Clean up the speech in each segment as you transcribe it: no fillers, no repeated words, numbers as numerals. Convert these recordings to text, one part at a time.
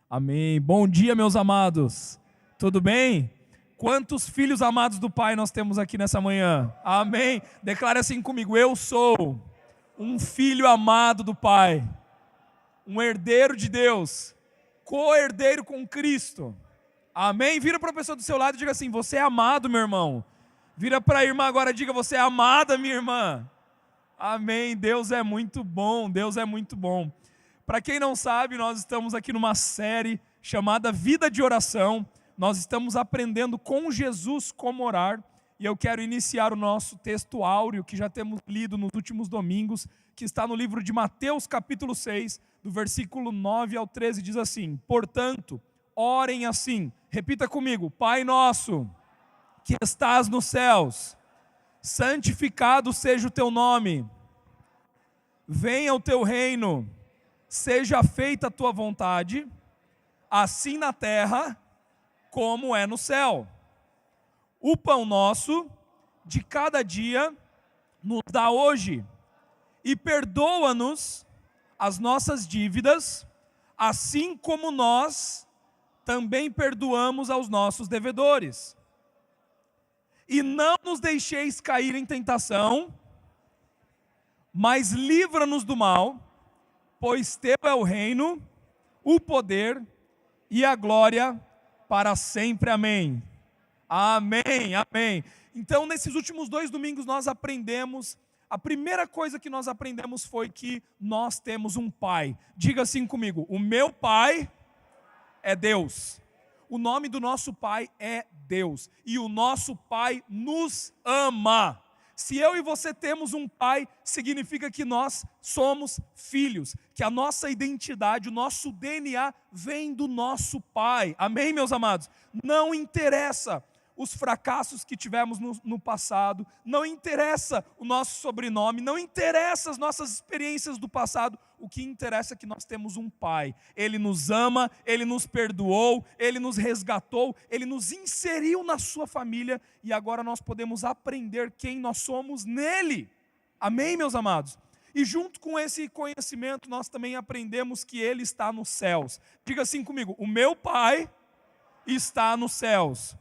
Amém. Bom dia, meus amados. Tudo bem? Quantos filhos amados do Pai nós temos aqui nessa manhã? Amém. Declare assim comigo: eu sou um filho amado do Pai, um herdeiro de Deus, co-herdeiro com Cristo. Amém. Vira para a pessoa do seu lado e diga assim: você é amado, meu irmão. Vira para a irmã agora e diga: você é amada, minha irmã. Amém. Deus é muito bom. Deus é muito bom. Para quem não sabe, nós estamos aqui numa série chamada Vida de Oração. Nós estamos aprendendo com Jesus como orar. E eu quero iniciar o nosso texto áureo, que já temos lido nos últimos domingos, que está no livro de Mateus capítulo 6, do versículo 9 ao 13, diz assim: portanto, orem assim. Repita comigo: Pai nosso, que estás nos céus, santificado seja o teu nome. Venha o teu reino. Seja feita a tua vontade, assim na terra como é no céu. O pão nosso de cada dia nos dá hoje, e perdoa-nos as nossas dívidas, assim como nós também perdoamos aos nossos devedores. E não nos deixeis cair em tentação, mas livra-nos do mal, pois teu é o reino, o poder e a glória para sempre. Amém. Amém, amém. Então, nesses últimos 2 domingos nós aprendemos, a primeira coisa que nós aprendemos foi que nós temos um Pai. Diga assim comigo: o meu Pai é Deus. O nome do nosso Pai é Deus. E o nosso Pai nos ama. Se eu e você temos um Pai, significa que nós somos filhos, que a nossa identidade, o nosso DNA vem do nosso Pai. Amém, meus amados? Não interessa os fracassos que tivemos no passado, não interessa o nosso sobrenome, não interessa as nossas experiências do passado. O que interessa é que nós temos um Pai. Ele nos ama, Ele nos perdoou, Ele nos resgatou, Ele nos inseriu na sua família e agora nós podemos aprender quem nós somos nele. Amém, meus amados? E junto com esse conhecimento nós também aprendemos que Ele está nos céus. Diga assim comigo: o meu Pai está nos céus.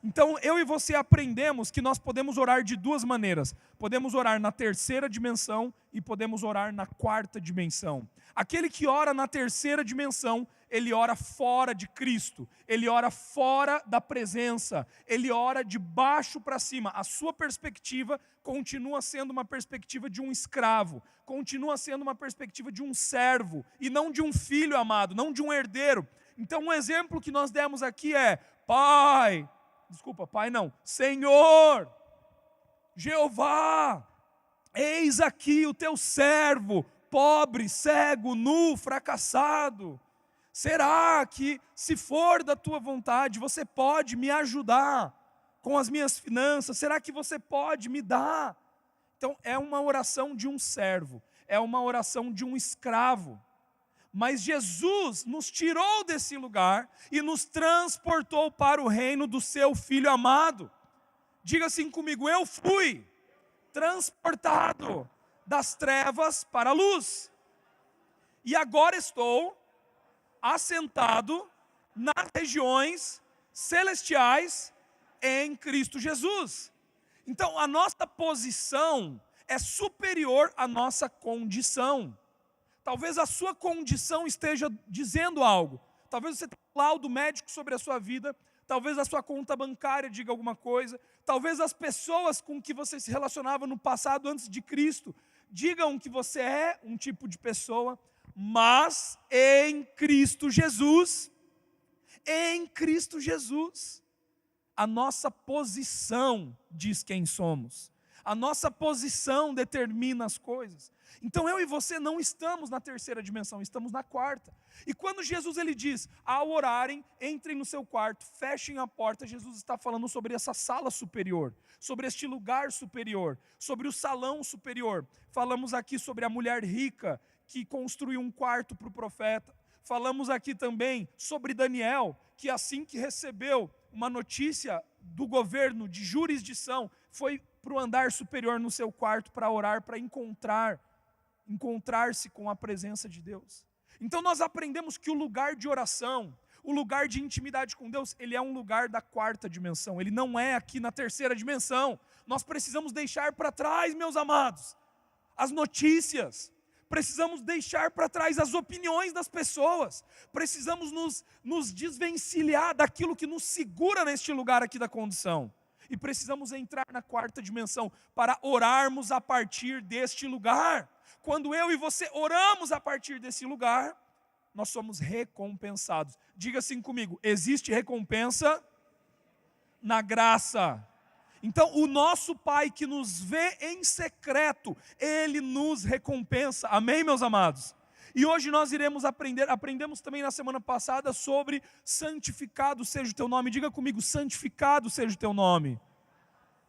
Então, eu e você aprendemos que nós podemos orar de 2 maneiras. Podemos orar na terceira dimensão e podemos orar na 4ª dimensão. Aquele que ora na terceira dimensão, ele ora fora de Cristo. Ele ora fora da presença. Ele ora de baixo para cima. A sua perspectiva continua sendo uma perspectiva de um escravo. Continua sendo uma perspectiva de um servo. E não de um filho amado, não de um herdeiro. Então, um exemplo que nós demos aqui é: Pai... Desculpa, Pai não. Senhor, Jeová, eis aqui o teu servo, pobre, cego, nu, fracassado. Será que, se for da tua vontade, você pode me ajudar com as minhas finanças? Será que você pode me dar? Então, é uma oração de um servo, é uma oração de um escravo. Mas Jesus nos tirou desse lugar e nos transportou para o reino do seu Filho amado. Diga assim comigo: eu fui transportado das trevas para a luz. E agora estou assentado nas regiões celestiais em Cristo Jesus. Então, a nossa posição é superior à nossa condição. Talvez a sua condição esteja dizendo algo. Talvez você tenha um laudo médico sobre a sua vida. Talvez a sua conta bancária diga alguma coisa. Talvez as pessoas com que você se relacionava no passado, antes de Cristo, digam que você é um tipo de pessoa. Mas em Cristo Jesus, a nossa posição diz quem somos. A nossa posição determina as coisas. Então eu e você não estamos na terceira dimensão, estamos na 4ª. E quando Jesus ele diz: ao orarem, entrem no seu quarto, fechem a porta, Jesus está falando sobre essa sala superior, sobre este lugar superior, sobre o salão superior. Falamos aqui sobre a mulher rica que construiu um quarto para o profeta. Falamos aqui também sobre Daniel, que assim que recebeu uma notícia do governo de jurisdição, foi para o andar superior no seu quarto para orar, para encontrar-se com a presença de Deus. Então nós aprendemos que o lugar de oração, o lugar de intimidade com Deus, ele é um lugar da quarta dimensão, ele não é aqui na terceira dimensão. Nós precisamos deixar para trás, meus amados, as notícias, precisamos deixar para trás as opiniões das pessoas, precisamos nos desvencilhar daquilo que nos segura neste lugar aqui da condição. E precisamos entrar na quarta dimensão para orarmos a partir deste lugar. Quando eu e você oramos a partir desse lugar, nós somos recompensados. Diga assim comigo: existe recompensa na graça. Então, o nosso Pai que nos vê em secreto, Ele nos recompensa. Amém, meus amados? E hoje nós iremos aprendemos também na semana passada sobre santificado seja o teu nome. Diga comigo: santificado seja o teu nome.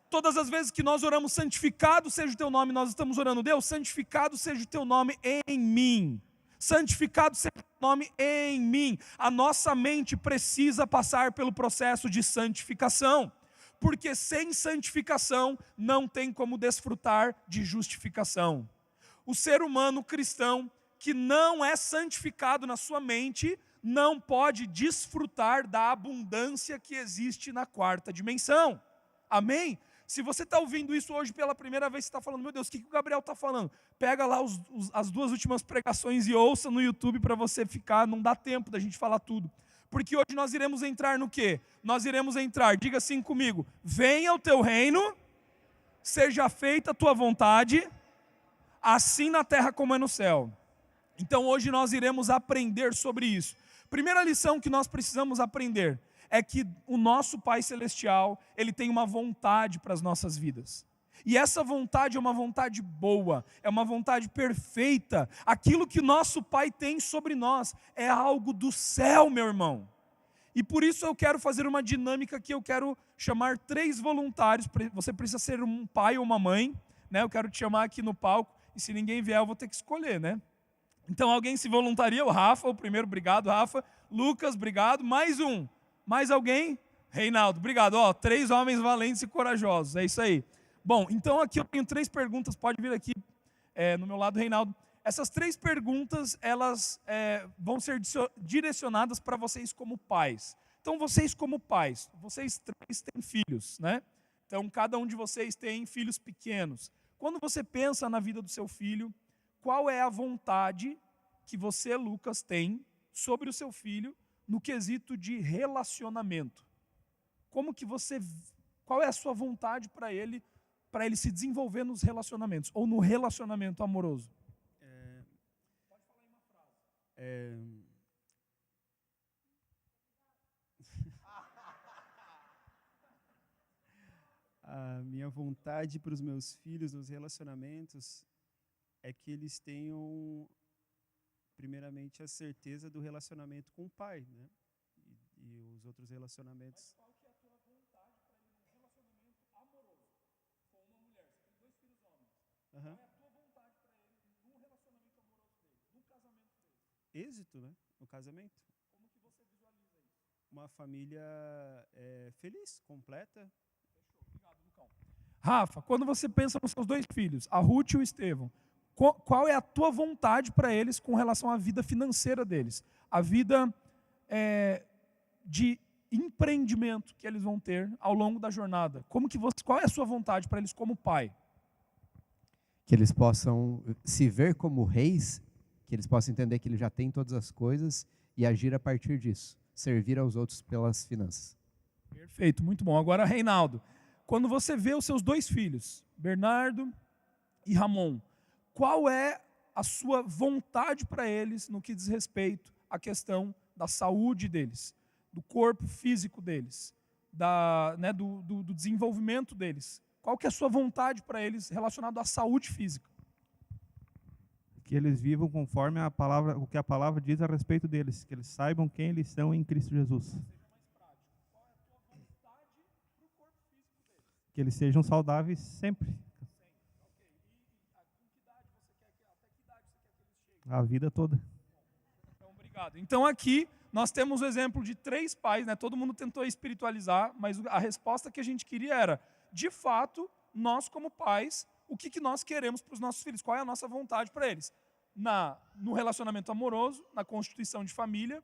Todas as vezes que nós oramos santificado seja o teu nome, nós estamos orando: Deus, santificado seja o teu nome em mim. Santificado seja o teu nome em mim. A nossa mente precisa passar pelo processo de santificação, porque sem santificação não tem como desfrutar de justificação. O ser humano cristão que não é santificado na sua mente não pode desfrutar da abundância que existe na quarta dimensão. Amém? Se você está ouvindo isso hoje pela primeira vez, você está falando: meu Deus, o que o Gabriel está falando? Pega lá as 2 últimas pregações e ouça no YouTube para você ficar, não dá tempo da gente falar tudo. Porque hoje nós iremos entrar no quê? Nós iremos entrar, diga assim comigo: venha o teu reino, seja feita a tua vontade, assim na terra como é no céu. Então hoje nós iremos aprender sobre isso. Primeira lição que nós precisamos aprender é que o nosso Pai Celestial, Ele tem uma vontade para as nossas vidas. E essa vontade é uma vontade boa, é uma vontade perfeita. Aquilo que nosso Pai tem sobre nós é algo do céu, meu irmão. E por isso eu quero fazer uma dinâmica que eu quero chamar 3 voluntários. Você precisa ser um pai ou uma mãe, né? Eu quero te chamar aqui no palco, e se ninguém vier eu vou ter que escolher, né? Então alguém se voluntaria? O Rafa, o primeiro, obrigado Rafa. Lucas, obrigado. Mais um. Mais alguém? Reinaldo, obrigado. 3 homens valentes e corajosos, é isso aí. Bom, então aqui eu tenho 3 perguntas, pode vir aqui no meu lado, Reinaldo. Essas 3 perguntas, elas vão ser direcionadas para vocês como pais. Então vocês como pais, vocês 3 têm filhos, né? Então cada um de vocês tem filhos pequenos. Quando você pensa na vida do seu filho, qual é a vontade que você, Lucas, tem sobre o seu filho no quesito de relacionamento? Qual é a sua vontade para ele se desenvolver nos relacionamentos, ou no relacionamento amoroso? Pode falar em uma frase. A minha vontade para os meus filhos nos relacionamentos é que eles tenham, primeiramente, a certeza do relacionamento com o pai, né? E os outros relacionamentos. Mas qual que é a tua vontade para ele num relacionamento amoroso com uma mulher? Você tem 2 filhos homens. Qual é a tua vontade para ele num relacionamento amoroso dele, no casamento dele? Êxito, né? No casamento. Como que você visualiza isso? Uma família feliz, completa. Fechou. Obrigado, Lucão. Rafa, quando você pensa nos seus 2 filhos, a Ruth e o Estevão, qual é a tua vontade para eles com relação à vida financeira deles? A vida de empreendimento que eles vão ter ao longo da jornada. Qual é a sua vontade para eles como pai? Que eles possam se ver como reis, que eles possam entender que eles já têm todas as coisas e agir a partir disso. Servir aos outros pelas finanças. Perfeito, muito bom. Agora, Reinaldo, quando você vê os seus 2 filhos, Bernardo e Ramon, qual é a sua vontade para eles no que diz respeito à questão da saúde deles, do corpo físico deles, do desenvolvimento deles? Qual que é a sua vontade para eles relacionado à saúde física? Que eles vivam conforme o que a palavra diz a respeito deles, que eles saibam quem eles são em Cristo Jesus. Seja mais prático. Qual é a tua vontade para o corpo físico deles? Que eles sejam saudáveis sempre. Até que idade você quer que eles cheguem? A vida toda. Então, obrigado. Então aqui nós temos o exemplo de 3 pais, né? Todo mundo tentou espiritualizar, mas a resposta que a gente queria era, de fato, nós como pais, o que nós queremos para os nossos filhos? Qual é a nossa vontade para eles? no relacionamento amoroso, na constituição de família,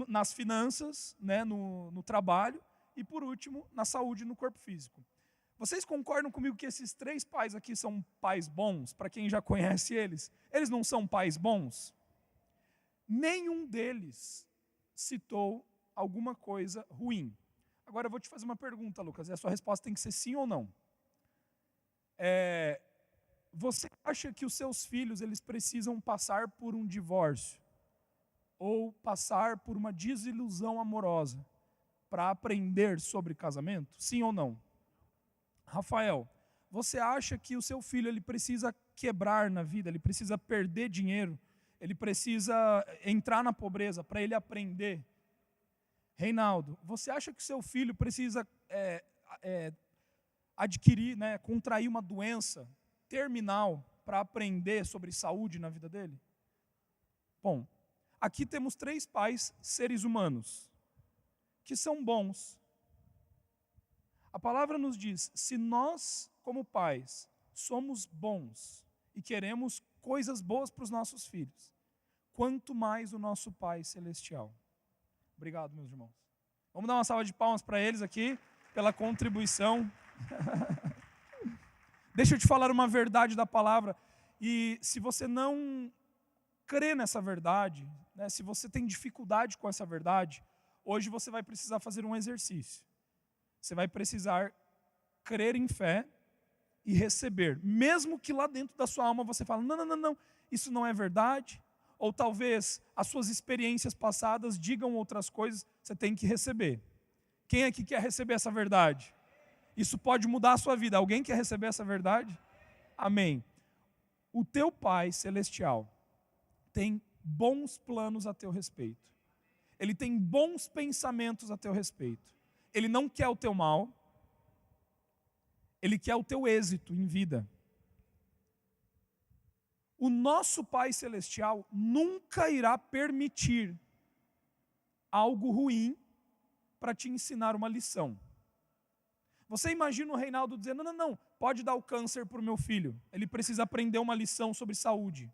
nas finanças, né, no trabalho e, por último, na saúde e no corpo físico. Vocês concordam comigo que esses 3 pais aqui são pais bons? Para quem já conhece eles, eles não são pais bons? Nenhum deles citou alguma coisa ruim. Agora eu vou te fazer uma pergunta, Lucas, e a sua resposta tem que ser sim ou não. Você acha que os seus filhos eles precisam passar por um divórcio ou passar por uma desilusão amorosa para aprender sobre casamento? Sim ou não? Rafael, você acha que o seu filho ele precisa quebrar na vida, ele precisa perder dinheiro, ele precisa entrar na pobreza para ele aprender? Reinaldo, você acha que o seu filho precisa adquirir, né, contrair uma doença terminal para aprender sobre saúde na vida dele? Bom, aqui temos 3 pais seres humanos que são bons. A palavra nos diz, se nós, como pais, somos bons e queremos coisas boas para os nossos filhos, quanto mais o nosso Pai Celestial. Obrigado, meus irmãos. Vamos dar uma salva de palmas para eles aqui, pela contribuição. Deixa eu te falar uma verdade da palavra, e se você não crê nessa verdade, né, se você tem dificuldade com essa verdade, hoje você vai precisar fazer um exercício. Você vai precisar crer em fé e receber. Mesmo que lá dentro da sua alma você fale, não, isso não é verdade. Ou talvez as suas experiências passadas digam outras coisas, você tem que receber. Quem aqui quer receber essa verdade? Isso pode mudar a sua vida. Alguém quer receber essa verdade? Amém. O teu Pai Celestial tem bons planos a teu respeito. Ele tem bons pensamentos a teu respeito. Ele não quer o teu mal, Ele quer o teu êxito em vida. O nosso Pai Celestial nunca irá permitir algo ruim para te ensinar uma lição. Você imagina o Reinaldo dizendo, não, pode dar o câncer para o meu filho, ele precisa aprender uma lição sobre saúde.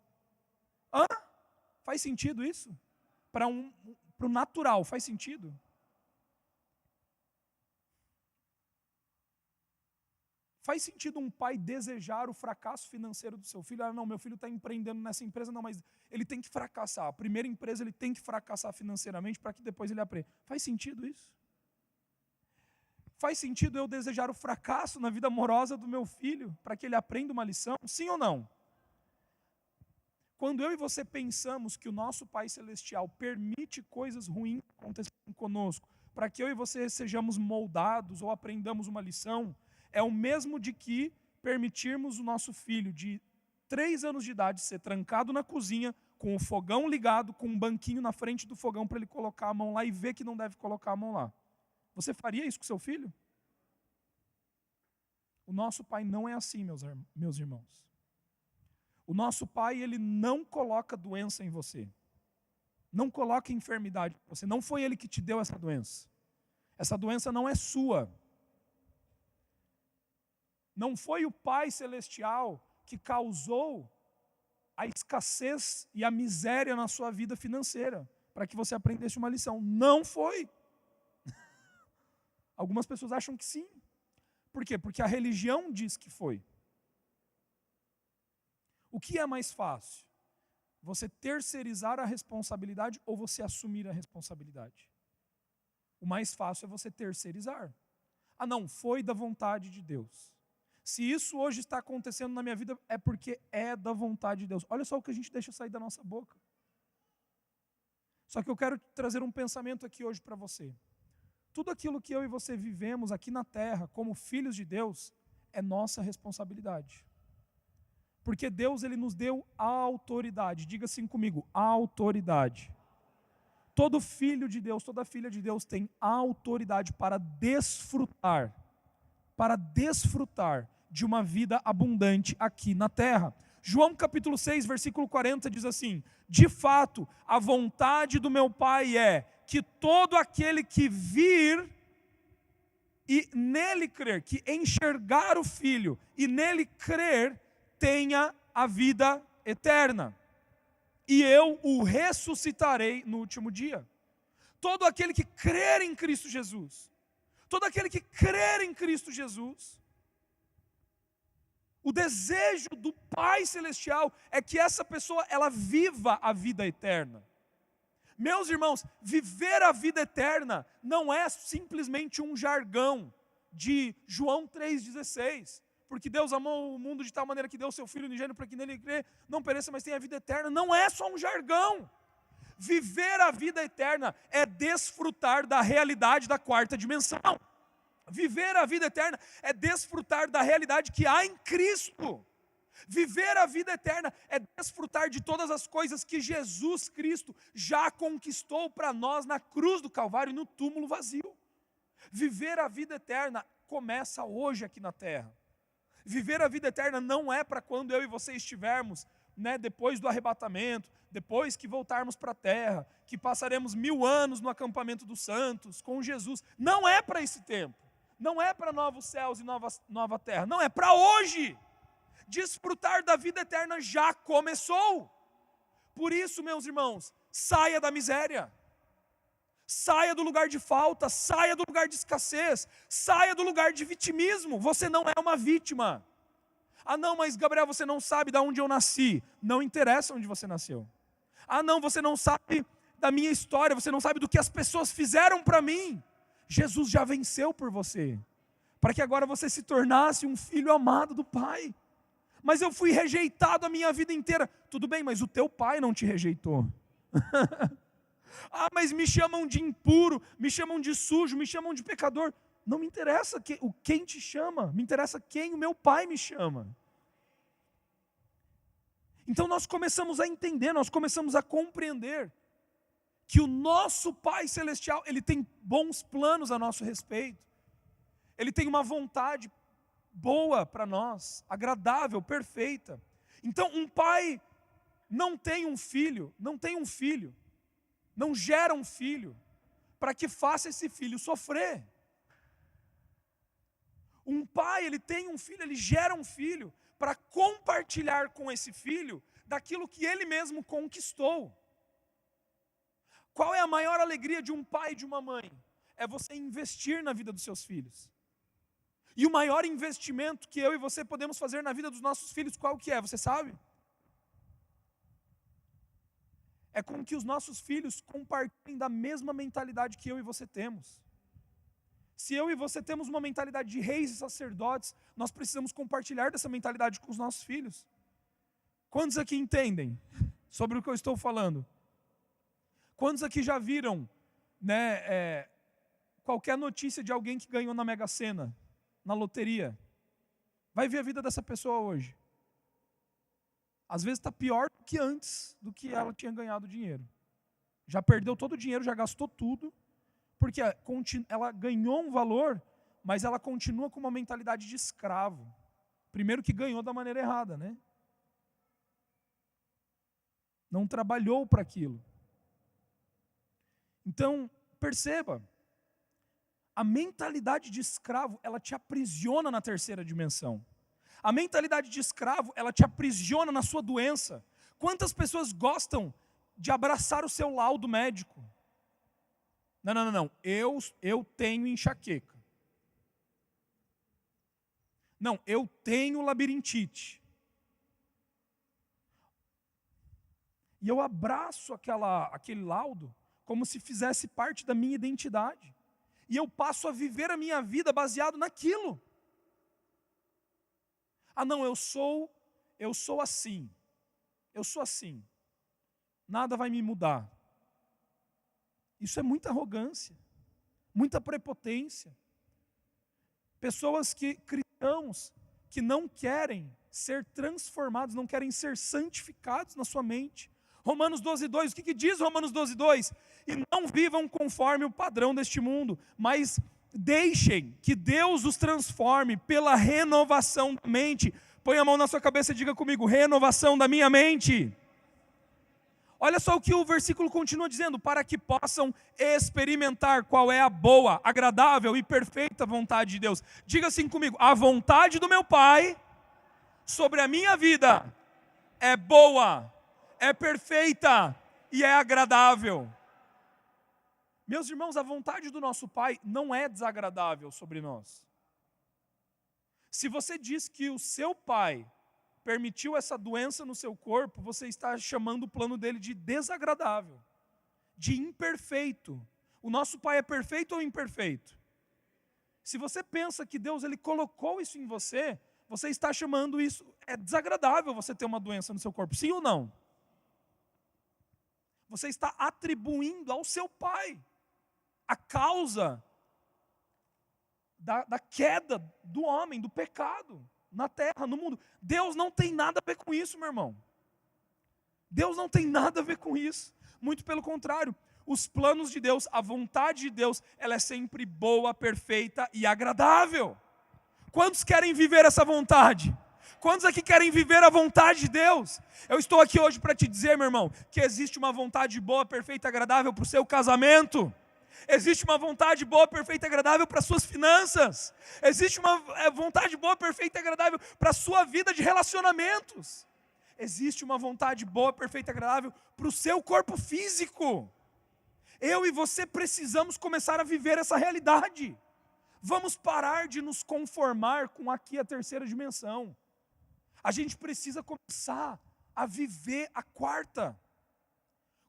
Faz sentido isso? Para o natural, faz sentido? Faz sentido um pai desejar o fracasso financeiro do seu filho? Não, meu filho está empreendendo nessa empresa, não, mas ele tem que fracassar. A primeira empresa ele tem que fracassar financeiramente para que depois ele aprenda. Faz sentido isso? Faz sentido eu desejar o fracasso na vida amorosa do meu filho para que ele aprenda uma lição? Sim ou não? Quando eu e você pensamos que o nosso Pai Celestial permite coisas ruins acontecerem conosco, para que eu e você sejamos moldados ou aprendamos uma lição, é o mesmo de que permitirmos o nosso filho de 3 anos de idade ser trancado na cozinha, com o fogão ligado, com um banquinho na frente do fogão para ele colocar a mão lá e ver que não deve colocar a mão lá. Você faria isso com seu filho? O nosso Pai não é assim, meus irmãos. O nosso Pai, Ele não coloca doença em você. Não coloca enfermidade em você. Não foi Ele que te deu essa doença. Essa doença não é sua. Não foi o Pai Celestial que causou a escassez e a miséria na sua vida financeira, para que você aprendesse uma lição. Não foi. Algumas pessoas acham que sim. Por quê? Porque a religião diz que foi. O que é mais fácil? Você terceirizar a responsabilidade ou você assumir a responsabilidade? O mais fácil é você terceirizar. Não, foi da vontade de Deus. Se isso hoje está acontecendo na minha vida, é porque é da vontade de Deus. Olha só o que a gente deixa sair da nossa boca. Só que eu quero trazer um pensamento aqui hoje para você. Tudo aquilo que eu e você vivemos aqui na terra, como filhos de Deus, é nossa responsabilidade. Porque Deus, Ele nos deu a autoridade. Diga assim comigo, a autoridade. Todo filho de Deus, toda filha de Deus tem a autoridade para desfrutar de uma vida abundante aqui na terra. João capítulo 6, versículo 40 diz assim: de fato, a vontade do meu Pai é que todo aquele que vir e nele crer, que enxergar o Filho e nele crer, tenha a vida eterna. e eu o ressuscitarei no último dia. Todo aquele que crer em Cristo Jesus, todo aquele que crer em Cristo Jesus, o desejo do Pai Celestial é que essa pessoa, ela viva a vida eterna. Meus irmãos, viver a vida eterna não é simplesmente um jargão de João 3,16. Porque Deus amou o mundo de tal maneira que deu o seu Filho unigênito para que nele crê, não pereça, mas tenha a vida eterna. Não é só um jargão. Viver a vida eterna é desfrutar da realidade da quarta dimensão. Viver a vida eterna é desfrutar da realidade que há em Cristo. Viver a vida eterna é desfrutar de todas as coisas que Jesus Cristo já conquistou para nós na cruz do Calvário e no túmulo vazio. Viver a vida eterna começa hoje aqui na terra. Viver a vida eterna não é para quando eu e você estivermos, depois do arrebatamento, depois que voltarmos para a terra, que passaremos 1000 anos no acampamento dos santos com Jesus. Não é para esse tempo. Não é para novos céus e nova terra. Não, é para hoje. Desfrutar da vida eterna já começou. Por isso, meus irmãos, saia da miséria. Saia do lugar de falta, saia do lugar de escassez, saia do lugar de vitimismo. Você não é uma vítima. Ah não, mas Gabriel, você não sabe de onde eu nasci. Não interessa onde você nasceu. Ah não, você não sabe da minha história, você não sabe do que as pessoas fizeram para mim. Jesus já venceu por você, para que agora você se tornasse um filho amado do Pai. Mas eu fui rejeitado a minha vida inteira. Tudo bem, mas o teu pai não te rejeitou. Ah, mas me chamam de impuro, me chamam de sujo, me chamam de pecador. Não me interessa quem te chama, me interessa quem o meu Pai me chama. Então nós começamos a entender, nós começamos a compreender que o nosso Pai Celestial, Ele tem bons planos a nosso respeito. Ele tem uma vontade boa para nós, agradável, perfeita. Então um pai não tem um filho, não gera um filho para que faça esse filho sofrer. Um pai, ele tem um filho, ele gera um filho para compartilhar com esse filho daquilo que ele mesmo conquistou. Qual é a maior alegria de um pai e de uma mãe? É você investir na vida dos seus filhos. E o maior investimento que eu e você podemos fazer na vida dos nossos filhos, qual que é? Você sabe? É com que os nossos filhos compartilhem da mesma mentalidade que eu e você temos. Se eu e você temos uma mentalidade de reis e sacerdotes, nós precisamos compartilhar dessa mentalidade com os nossos filhos. Quantos aqui entendem sobre o que eu estou falando? Quantos aqui já viram qualquer notícia de alguém que ganhou na Mega Sena, na loteria? Vai ver a vida dessa pessoa hoje. Às vezes está pior do que antes, do que ela tinha ganhado dinheiro. Já perdeu todo o dinheiro, já gastou tudo, porque ela ganhou um valor, mas ela continua com uma mentalidade de escravo. Primeiro que ganhou da maneira errada, né? Não trabalhou para aquilo. Então, perceba, a mentalidade de escravo, ela te aprisiona na terceira dimensão. A mentalidade de escravo, ela te aprisiona na sua doença. Quantas pessoas gostam de abraçar o seu laudo médico? Não. Eu tenho enxaqueca. Não, eu tenho labirintite. E eu abraço aquele laudo como se fizesse parte da minha identidade. E eu passo a viver a minha vida baseado naquilo. Ah não, eu sou assim. Eu sou assim. Nada vai me mudar. Isso é muita arrogância, muita prepotência. Cristãos que não querem ser transformados, não querem ser santificados na sua mente. Romanos 12:2, o que diz Romanos 12:2? E não vivam conforme o padrão deste mundo, mas deixem que Deus os transforme pela renovação da mente. Põe a mão na sua cabeça e diga comigo, renovação da minha mente. Olha só o que o versículo continua dizendo, para que possam experimentar qual é a boa, agradável e perfeita vontade de Deus. Diga assim comigo, a vontade do meu Pai sobre a minha vida é boa, é perfeita e é agradável. Meus irmãos, a vontade do nosso Pai não é desagradável sobre nós. Se você diz que o seu pai permitiu essa doença no seu corpo, você está chamando o plano dele de desagradável, de imperfeito. O nosso Pai é perfeito ou imperfeito? Se você pensa que Deus ele colocou isso em você, você está chamando isso, é desagradável você ter uma doença no seu corpo, sim ou não? Você está atribuindo ao seu Pai a causa da queda do homem, do pecado, na terra, no mundo. Deus não tem nada a ver com isso, meu irmão. Deus não tem nada a ver com isso. Muito pelo contrário. Os planos de Deus, a vontade de Deus, ela é sempre boa, perfeita e agradável. Quantos querem viver essa vontade? Quantos aqui querem viver a vontade de Deus? Eu estou aqui hoje para te dizer, meu irmão, que existe uma vontade boa, perfeita e agradável para o seu casamento. Existe uma vontade boa, perfeita e agradável para as suas finanças. Existe uma vontade boa, perfeita e agradável para a sua vida de relacionamentos. Existe uma vontade boa, perfeita e agradável para o seu corpo físico. Eu e você precisamos começar a viver essa realidade. Vamos parar de nos conformar com aqui a terceira dimensão. A gente precisa começar a viver a quarta.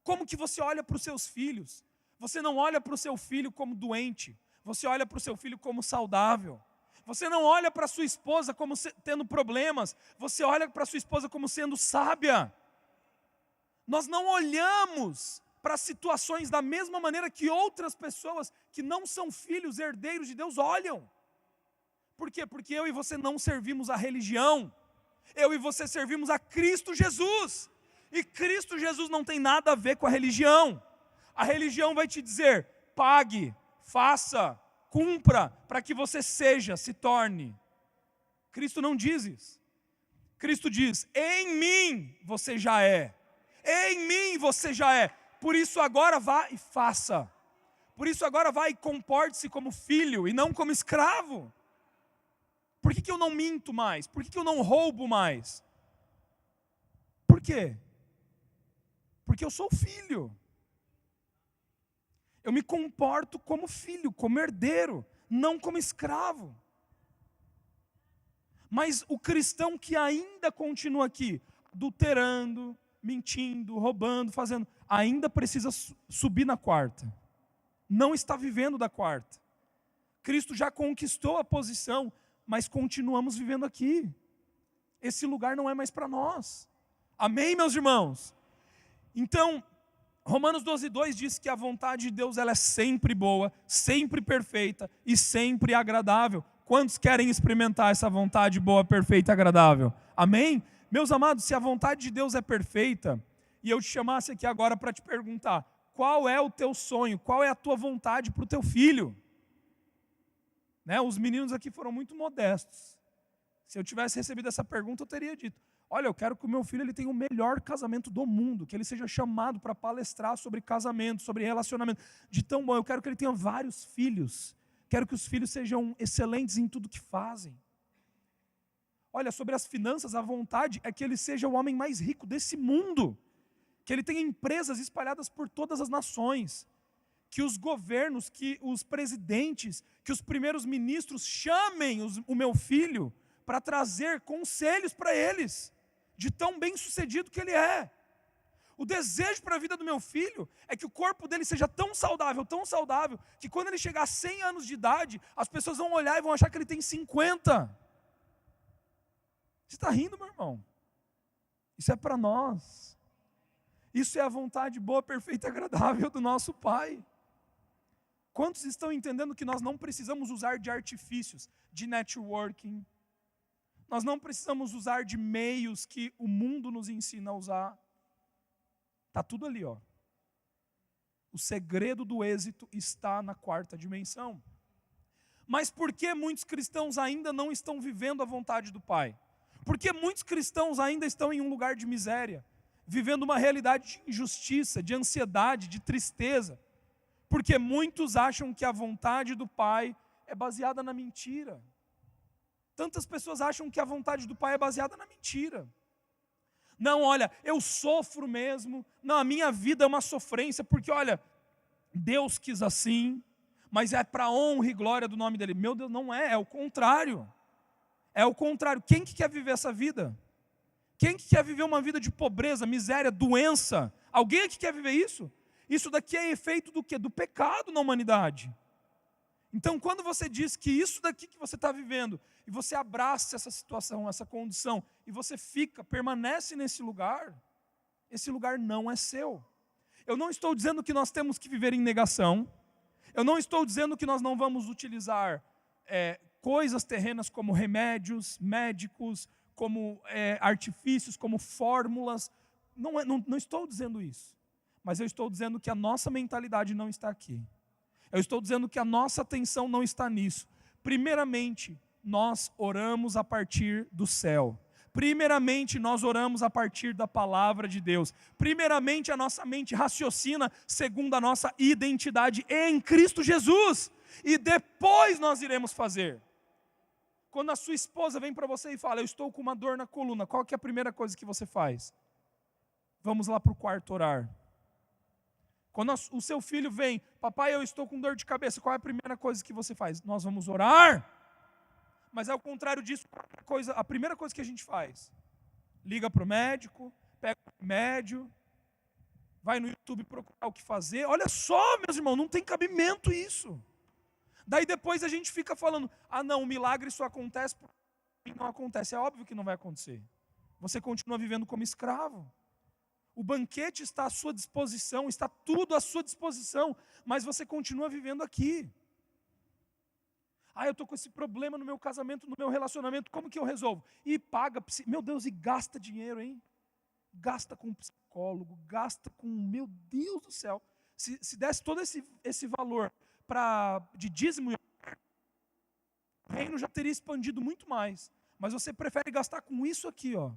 Como que você olha para os seus filhos? Você não olha para o seu filho como doente, você olha para o seu filho como saudável. Você não olha para a sua esposa como tendo problemas, você olha para a sua esposa como sendo sábia. Nós não olhamos para situações da mesma maneira que outras pessoas que não são filhos, herdeiros de Deus, olham. Por quê? Porque eu e você não servimos a religião, eu e você servimos a Cristo Jesus. E Cristo Jesus não tem nada a ver com a religião. A religião vai te dizer, pague, faça, cumpra, para que você seja, se torne. Cristo não diz isso. Cristo diz, em mim você já é. Em mim você já é. Por isso agora vá e faça. Por isso agora vá e comporte-se como filho e não como escravo. Por que eu não minto mais? Por que eu não roubo mais? Por quê? Porque eu sou filho. Eu me comporto como filho, como herdeiro, não como escravo. Mas o cristão que ainda continua aqui, adulterando, mentindo, roubando, fazendo, ainda precisa subir na quarta. Não está vivendo da quarta. Cristo já conquistou a posição, mas continuamos vivendo aqui. Esse lugar não é mais para nós. Amém, meus irmãos? Então, Romanos 12:2 diz que a vontade de Deus ela é sempre boa, sempre perfeita e sempre agradável. Quantos querem experimentar essa vontade boa, perfeita e agradável? Amém? Meus amados, se a vontade de Deus é perfeita, e eu te chamasse aqui agora para te perguntar, qual é o teu sonho, qual é a tua vontade para o teu filho? Né? Os meninos aqui foram muito modestos. Se eu tivesse recebido essa pergunta, eu teria dito, olha, eu quero que o meu filho ele tenha o melhor casamento do mundo, que ele seja chamado para palestrar sobre casamento, sobre relacionamento. De tão bom, eu quero que ele tenha vários filhos. Quero que os filhos sejam excelentes em tudo que fazem. Olha, sobre as finanças, a vontade é que ele seja o homem mais rico desse mundo. Que ele tenha empresas espalhadas por todas as nações. Que os governos, que os presidentes, que os primeiros ministros chamem o meu filho para trazer conselhos para eles. De tão bem sucedido que ele é. O desejo para a vida do meu filho é que o corpo dele seja tão saudável, que quando ele chegar a 100 anos de idade, as pessoas vão olhar e vão achar que ele tem 50. Você está rindo, meu irmão? Isso é para nós. Isso é a vontade boa, perfeita e agradável do nosso Pai. Quantos estão entendendo que nós não precisamos usar de artifícios, de networking? Nós não precisamos usar de meios que o mundo nos ensina a usar. Está tudo ali, ó. O segredo do êxito está na quarta dimensão. Mas por que muitos cristãos ainda não estão vivendo a vontade do Pai? Por que muitos cristãos ainda estão em um lugar de miséria? Vivendo uma realidade de injustiça, de ansiedade, de tristeza? Porque muitos acham que a vontade do Pai é baseada na mentira. Tantas pessoas acham que a vontade do Pai é baseada na mentira. Não, olha, eu sofro mesmo. Não, a minha vida é uma sofrência, porque olha, Deus quis assim, mas é para honra e glória do nome dele. Meu Deus, não é, é o contrário. É o contrário. Quem que quer viver essa vida? Quem que quer viver uma vida de pobreza, miséria, doença? Alguém aqui quer viver isso? Isso daqui é efeito do quê? Do pecado na humanidade. Então, quando você diz que isso daqui que você está vivendo, e você abraça essa situação, essa condição, e você permanece nesse lugar, esse lugar não é seu. Eu não estou dizendo que nós temos que viver em negação, eu não estou dizendo que nós não vamos utilizar coisas terrenas como remédios, médicos, como artifícios, como fórmulas. Não estou dizendo isso. Mas eu estou dizendo que a nossa mentalidade não está aqui. Eu estou dizendo que a nossa atenção não está nisso. Primeiramente, nós oramos a partir do céu. Primeiramente, nós oramos a partir da palavra de Deus. Primeiramente, a nossa mente raciocina segundo a nossa identidade em Cristo Jesus. E depois nós iremos fazer. Quando a sua esposa vem para você e fala, eu estou com uma dor na coluna, qual que é a primeira coisa que você faz? Vamos lá para o quarto orar. Quando o seu filho vem, papai, eu estou com dor de cabeça, qual é a primeira coisa que você faz? Nós vamos orar. Mas ao contrário disso, a primeira coisa que a gente faz, liga para o médico, pega o remédio, vai no YouTube procurar o que fazer. Olha só, meus irmãos, não tem cabimento isso. Daí depois a gente fica falando, não, o milagre só acontece porque não acontece. É óbvio que não vai acontecer. Você continua vivendo como escravo. O banquete está à sua disposição, está tudo à sua disposição, mas você continua vivendo aqui. Eu estou com esse problema no meu casamento, no meu relacionamento, como que eu resolvo? E paga, meu Deus, e gasta dinheiro, hein? Gasta com um psicólogo, gasta com, meu Deus do céu. Se desse todo esse valor de dízimo, o reino já teria expandido muito mais. Mas você prefere gastar com isso aqui, ó.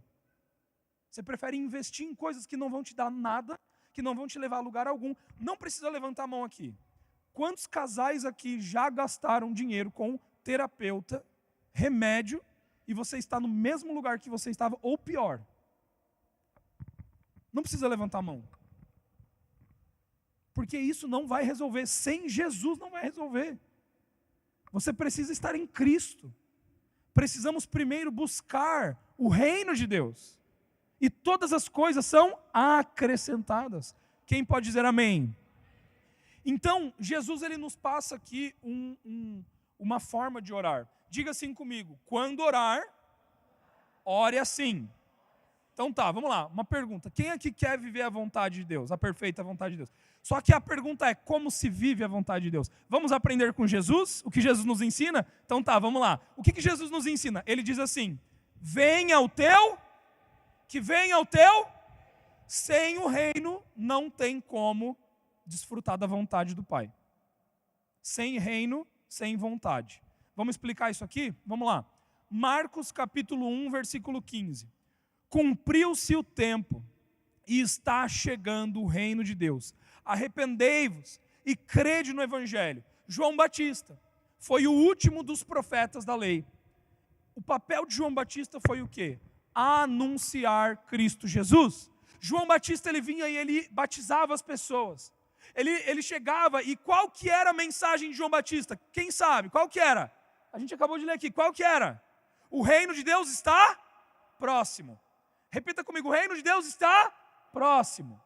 Você prefere investir em coisas que não vão te dar nada, que não vão te levar a lugar algum. Não precisa levantar a mão aqui. Quantos casais aqui já gastaram dinheiro com terapeuta, remédio, e você está no mesmo lugar que você estava, ou pior? Não precisa levantar a mão. Porque isso não vai resolver. Sem Jesus não vai resolver. Você precisa estar em Cristo. Precisamos primeiro buscar o reino de Deus. E todas as coisas são acrescentadas. Quem pode dizer amém? Então, Jesus ele nos passa aqui uma forma de orar. Diga assim comigo, quando orar, ore assim. Então tá, vamos lá, uma pergunta. Quem aqui quer viver a vontade de Deus, a perfeita vontade de Deus? Só que a pergunta é, como se vive a vontade de Deus? Vamos aprender com Jesus, o que Jesus nos ensina? Então tá, vamos lá. O que Jesus nos ensina? Ele diz assim, que venha o teu, sem o reino não tem como desfrutar da vontade do Pai. Sem reino, sem vontade. Vamos explicar isso aqui? Vamos lá. Marcos capítulo 1, versículo 15. Cumpriu-se o tempo e está chegando o reino de Deus. Arrependei-vos e crede no Evangelho. João Batista foi o último dos profetas da lei. O papel de João Batista foi o quê? Anunciar Cristo Jesus. João Batista ele vinha e ele batizava as pessoas. Ele chegava e qual que era a mensagem de João Batista? Quem sabe? Qual que era? A gente acabou de ler aqui. Qual que era? O reino de Deus está próximo. Repita comigo, o reino de Deus está próximo.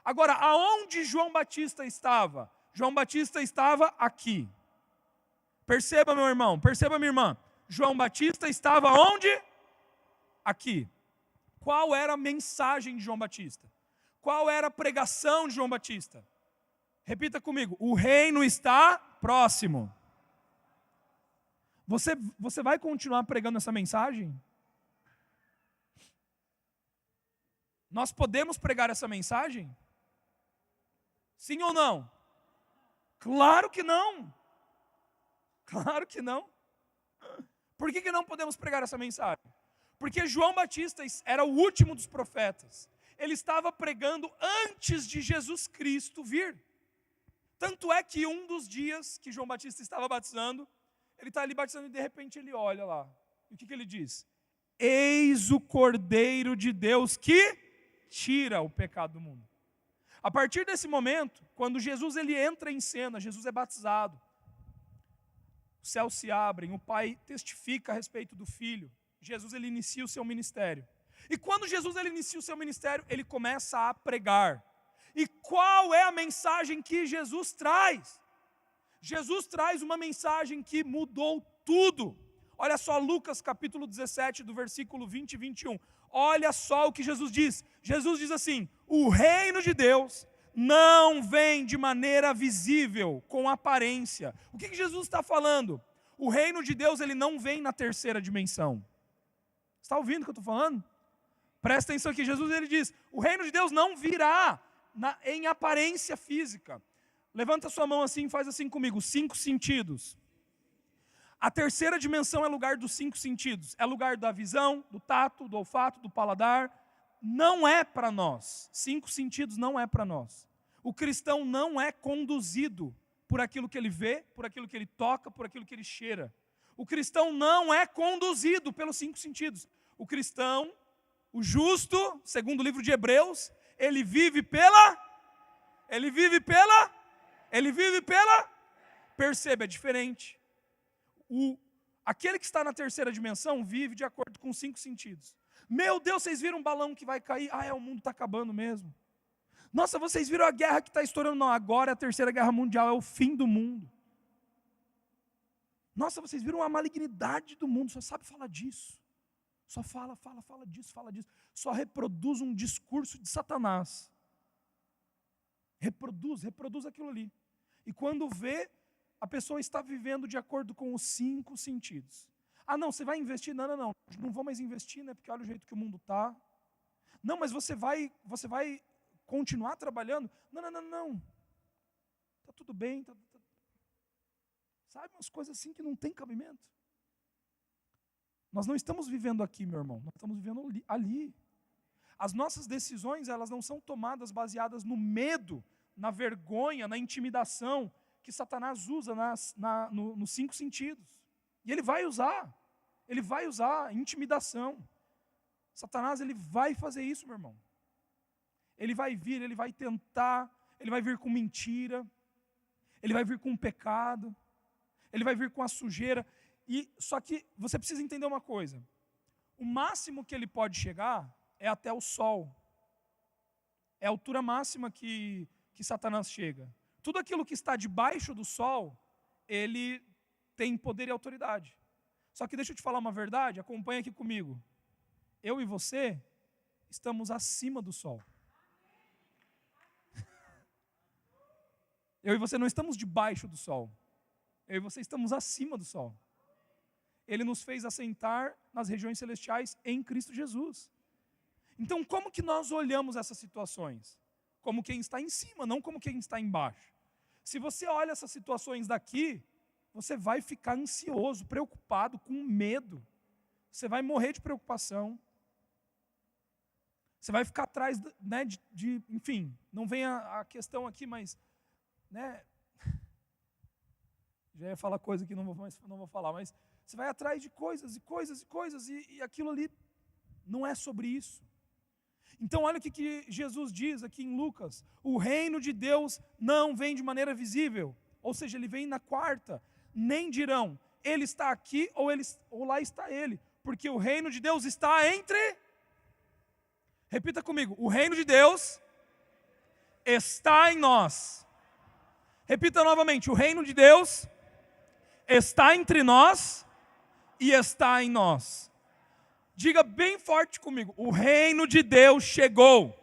Agora, aonde João Batista estava? João Batista estava aqui. Perceba, meu irmão, perceba, minha irmã. João Batista estava onde? Aqui. Qual era a mensagem de João Batista? Qual era a pregação de João Batista? Repita comigo, o reino está próximo. Você vai continuar pregando essa mensagem? Nós podemos pregar essa mensagem? Sim ou não? Claro que não. Claro que não. Por que não podemos pregar essa mensagem? Porque João Batista era o último dos profetas. Ele estava pregando antes de Jesus Cristo vir. Tanto é que um dos dias que João Batista estava batizando, ele está ali batizando e de repente ele olha lá. E o que ele diz? Eis o Cordeiro de Deus que tira o pecado do mundo. A partir desse momento, quando Jesus ele entra em cena, Jesus é batizado, os céus se abrem, o Pai testifica a respeito do Filho, Jesus ele inicia o seu ministério. E quando Jesus ele inicia o seu ministério, ele começa a pregar. E qual é a mensagem que Jesus traz? Jesus traz uma mensagem que mudou tudo. Olha só Lucas capítulo 17, do versículo 20 e 21. Olha só o que Jesus diz. Jesus diz assim: o reino de Deus não vem de maneira visível, com aparência. O que Jesus está falando? O reino de Deus ele não vem na terceira dimensão. Está ouvindo o que eu estou falando? Presta atenção aqui, Jesus ele diz, o reino de Deus não virá em aparência física. Levanta sua mão assim e faz assim comigo, 5 sentidos. A terceira dimensão é lugar dos 5 sentidos. É lugar da visão, do tato, do olfato, do paladar. Não é para nós. 5 sentidos não é para nós. O cristão não é conduzido por aquilo que ele vê, por aquilo que ele toca, por aquilo que ele cheira. O cristão não é conduzido pelos 5 sentidos. O cristão, o justo, segundo o livro de Hebreus, ele vive pela... Perceba, é diferente. Aquele que está na terceira dimensão vive de acordo com os 5 sentidos. Meu Deus, vocês viram um balão que vai cair? O mundo está acabando mesmo. Nossa, vocês viram a guerra que está estourando? Não, agora é a terceira guerra mundial, é o fim do mundo. Nossa, vocês viram a malignidade do mundo, só sabe falar disso. Só fala disso. Só reproduz um discurso de Satanás. Reproduz aquilo ali. E quando vê, a pessoa está vivendo de acordo com os 5 sentidos. Não, você vai investir? Não vou mais investir, né? Porque olha o jeito que o mundo está. Não, mas você vai continuar trabalhando? Não. Está tudo bem. Sabe, umas coisas assim que não tem cabimento. Nós não estamos vivendo aqui, meu irmão. Nós estamos vivendo ali. As nossas decisões, elas não são tomadas baseadas no medo, na vergonha, na intimidação que Satanás usa nos 5 sentidos. E ele vai usar intimidação. Satanás, ele vai fazer isso, meu irmão. Ele vai vir, ele vai tentar, ele vai vir com mentira, ele vai vir com pecado, ele vai vir com a sujeira. Só que você precisa entender uma coisa. O máximo que ele pode chegar é até o sol. É a altura máxima que Satanás chega. Tudo aquilo que está debaixo do sol, ele tem poder e autoridade. Só que deixa eu te falar uma verdade, acompanha aqui comigo. Eu e você estamos acima do sol. Eu e você não estamos debaixo do sol. Eu e você estamos acima do sol. Ele nos fez assentar nas regiões celestiais em Cristo Jesus. Então, como que nós olhamos essas situações? Como quem está em cima, não como quem está embaixo. Se você olha essas situações daqui, você vai ficar ansioso, preocupado, com medo. Você vai morrer de preocupação. Você vai ficar atrás, né, enfim, não vem a questão aqui, mas, né, já ia falar coisa que não vou falar, mas você vai atrás de coisas, e aquilo ali não é sobre isso. Então olha o que Jesus diz aqui em Lucas: o reino de Deus não vem de maneira visível, ou seja, ele vem na quarta, nem dirão, ele está aqui ou lá está ele, porque o reino de Deus está entre... Repita comigo, o reino de Deus está em nós. Repita novamente, o reino de Deus está entre nós e está em nós. Diga bem forte comigo, o reino de Deus chegou.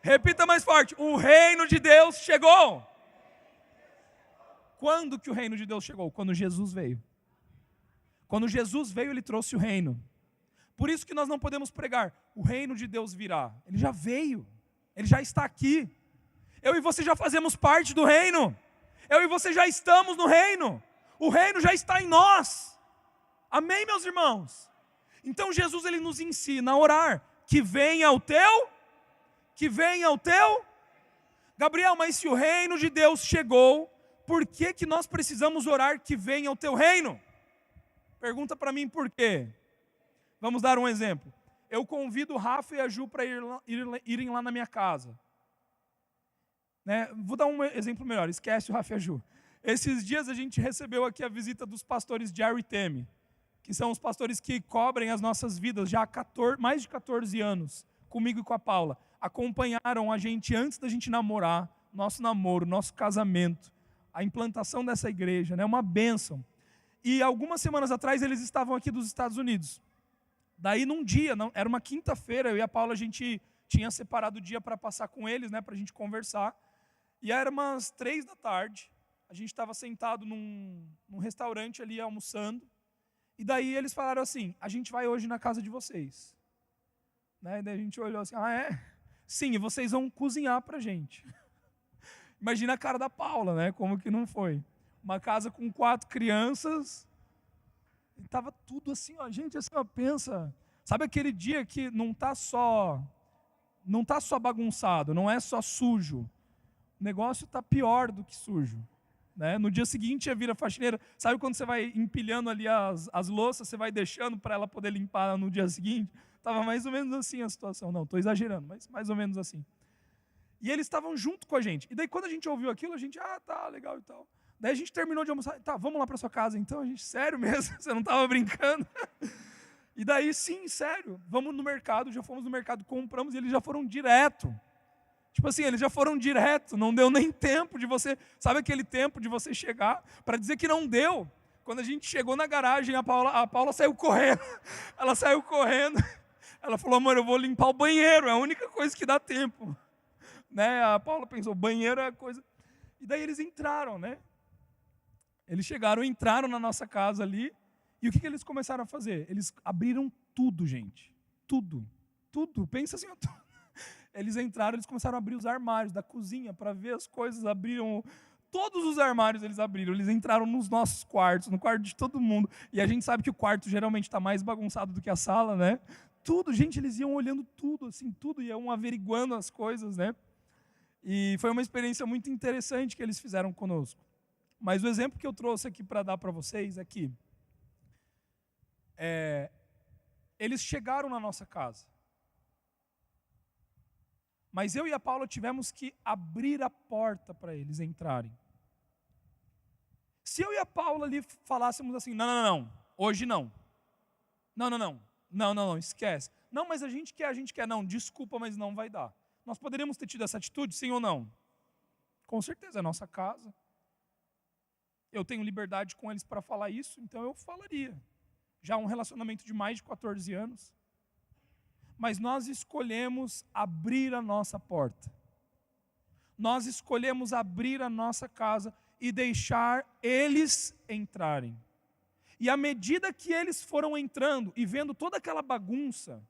Repita mais forte, o reino de Deus chegou. Quando que o reino de Deus chegou? Quando Jesus veio. Quando Jesus veio, ele trouxe o reino. Por isso que nós não podemos pregar, o reino de Deus virá. Ele já veio, ele já está aqui. Eu e você já fazemos parte do reino. Eu e você já estamos no reino. O reino já está em nós. Amém, meus irmãos? Então Jesus ele nos ensina a orar, que venha o teu, Gabriel, mas se o reino de Deus chegou, por que nós precisamos orar que venha o teu reino? Pergunta para mim por quê? Vamos dar um exemplo. Eu convido o Rafa e a Ju para irem lá na minha casa. Né? Vou dar um exemplo melhor, esquece o Rafa e a Ju. Esses dias a gente recebeu aqui a visita dos pastores Jerry e Temi, que são os pastores que cobrem as nossas vidas já há mais de 14 anos, comigo e com a Paula. Acompanharam a gente antes da gente namorar, nosso namoro, nosso casamento, a implantação dessa igreja, né? Uma bênção. E algumas semanas atrás eles estavam aqui dos Estados Unidos. Daí num dia, era uma quinta-feira, eu e a Paula, a gente tinha separado o dia para passar com eles, né, para a gente conversar. E era umas 3 da tarde, a gente estava sentado num restaurante ali almoçando. E daí eles falaram assim, a gente vai hoje na casa de vocês. Né? E daí a gente olhou assim, ah é? Sim, e vocês vão cozinhar para a gente. Imagina a cara da Paula, né? Como que não foi? Uma casa com 4 crianças... E tava tudo assim, ó, gente, assim, ó, pensa, sabe aquele dia que não tá só bagunçado, não é só sujo, o negócio tá pior do que sujo, né? No dia seguinte vira faxineira, sabe quando você vai empilhando ali as louças, você vai deixando para ela poder limpar no dia seguinte? Tava mais ou menos assim a situação, não, estou exagerando, mas mais ou menos assim. E eles estavam junto com a gente, e daí quando a gente ouviu aquilo, a gente, tá, legal e tal. Daí a gente terminou de almoçar, tá, vamos lá para sua casa então, a gente, sério mesmo, você não estava brincando? E daí, sim, sério, vamos no mercado, já fomos no mercado, compramos e eles já foram direto. Tipo assim, eles já foram direto, não deu nem tempo de você, sabe aquele tempo de você chegar, para dizer que não deu. Quando a gente chegou na garagem, a Paula saiu correndo, ela saiu correndo, ela falou, amor, eu vou limpar o banheiro, é a única coisa que dá tempo. Né? A Paula pensou, banheiro é a coisa... E daí eles entraram, né? Eles chegaram, entraram na nossa casa ali, e o que eles começaram a fazer? Eles abriram tudo, gente. Tudo. Tudo. Pensa assim, eles entraram, eles começaram a abrir os armários da cozinha para ver as coisas, abriram... Todos os armários eles abriram, eles entraram nos nossos quartos, no quarto de todo mundo, e a gente sabe que o quarto geralmente está mais bagunçado do que a sala, né? Tudo, gente, eles iam olhando tudo, assim, tudo, iam averiguando as coisas, né? E foi uma experiência muito interessante que eles fizeram conosco. Mas o exemplo que eu trouxe aqui para dar para vocês é que eles chegaram na nossa casa. Mas eu e a Paula tivemos que abrir a porta para eles entrarem. Se eu e a Paula ali falássemos assim, não, hoje não. Não, esquece. Não, mas a gente quer. Não, desculpa, mas não vai dar. Nós poderíamos ter tido essa atitude, sim ou não? Com certeza, é nossa casa. Eu tenho liberdade com eles para falar isso, então eu falaria. Já um relacionamento de mais de 14 anos. Mas nós escolhemos abrir a nossa porta. Nós escolhemos abrir a nossa casa e deixar eles entrarem. E à medida que eles foram entrando e vendo toda aquela bagunça,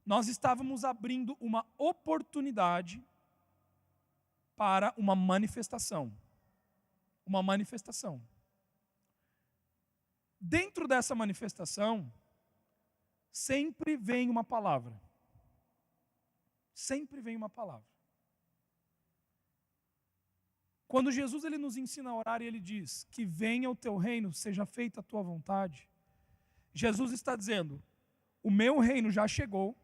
nós estávamos abrindo uma oportunidade para uma manifestação. Uma manifestação. Dentro dessa manifestação, sempre vem uma palavra. Sempre vem uma palavra. Quando Jesus ele nos ensina a orar e ele diz que venha o teu reino, seja feita a tua vontade, Jesus está dizendo, o meu reino já chegou,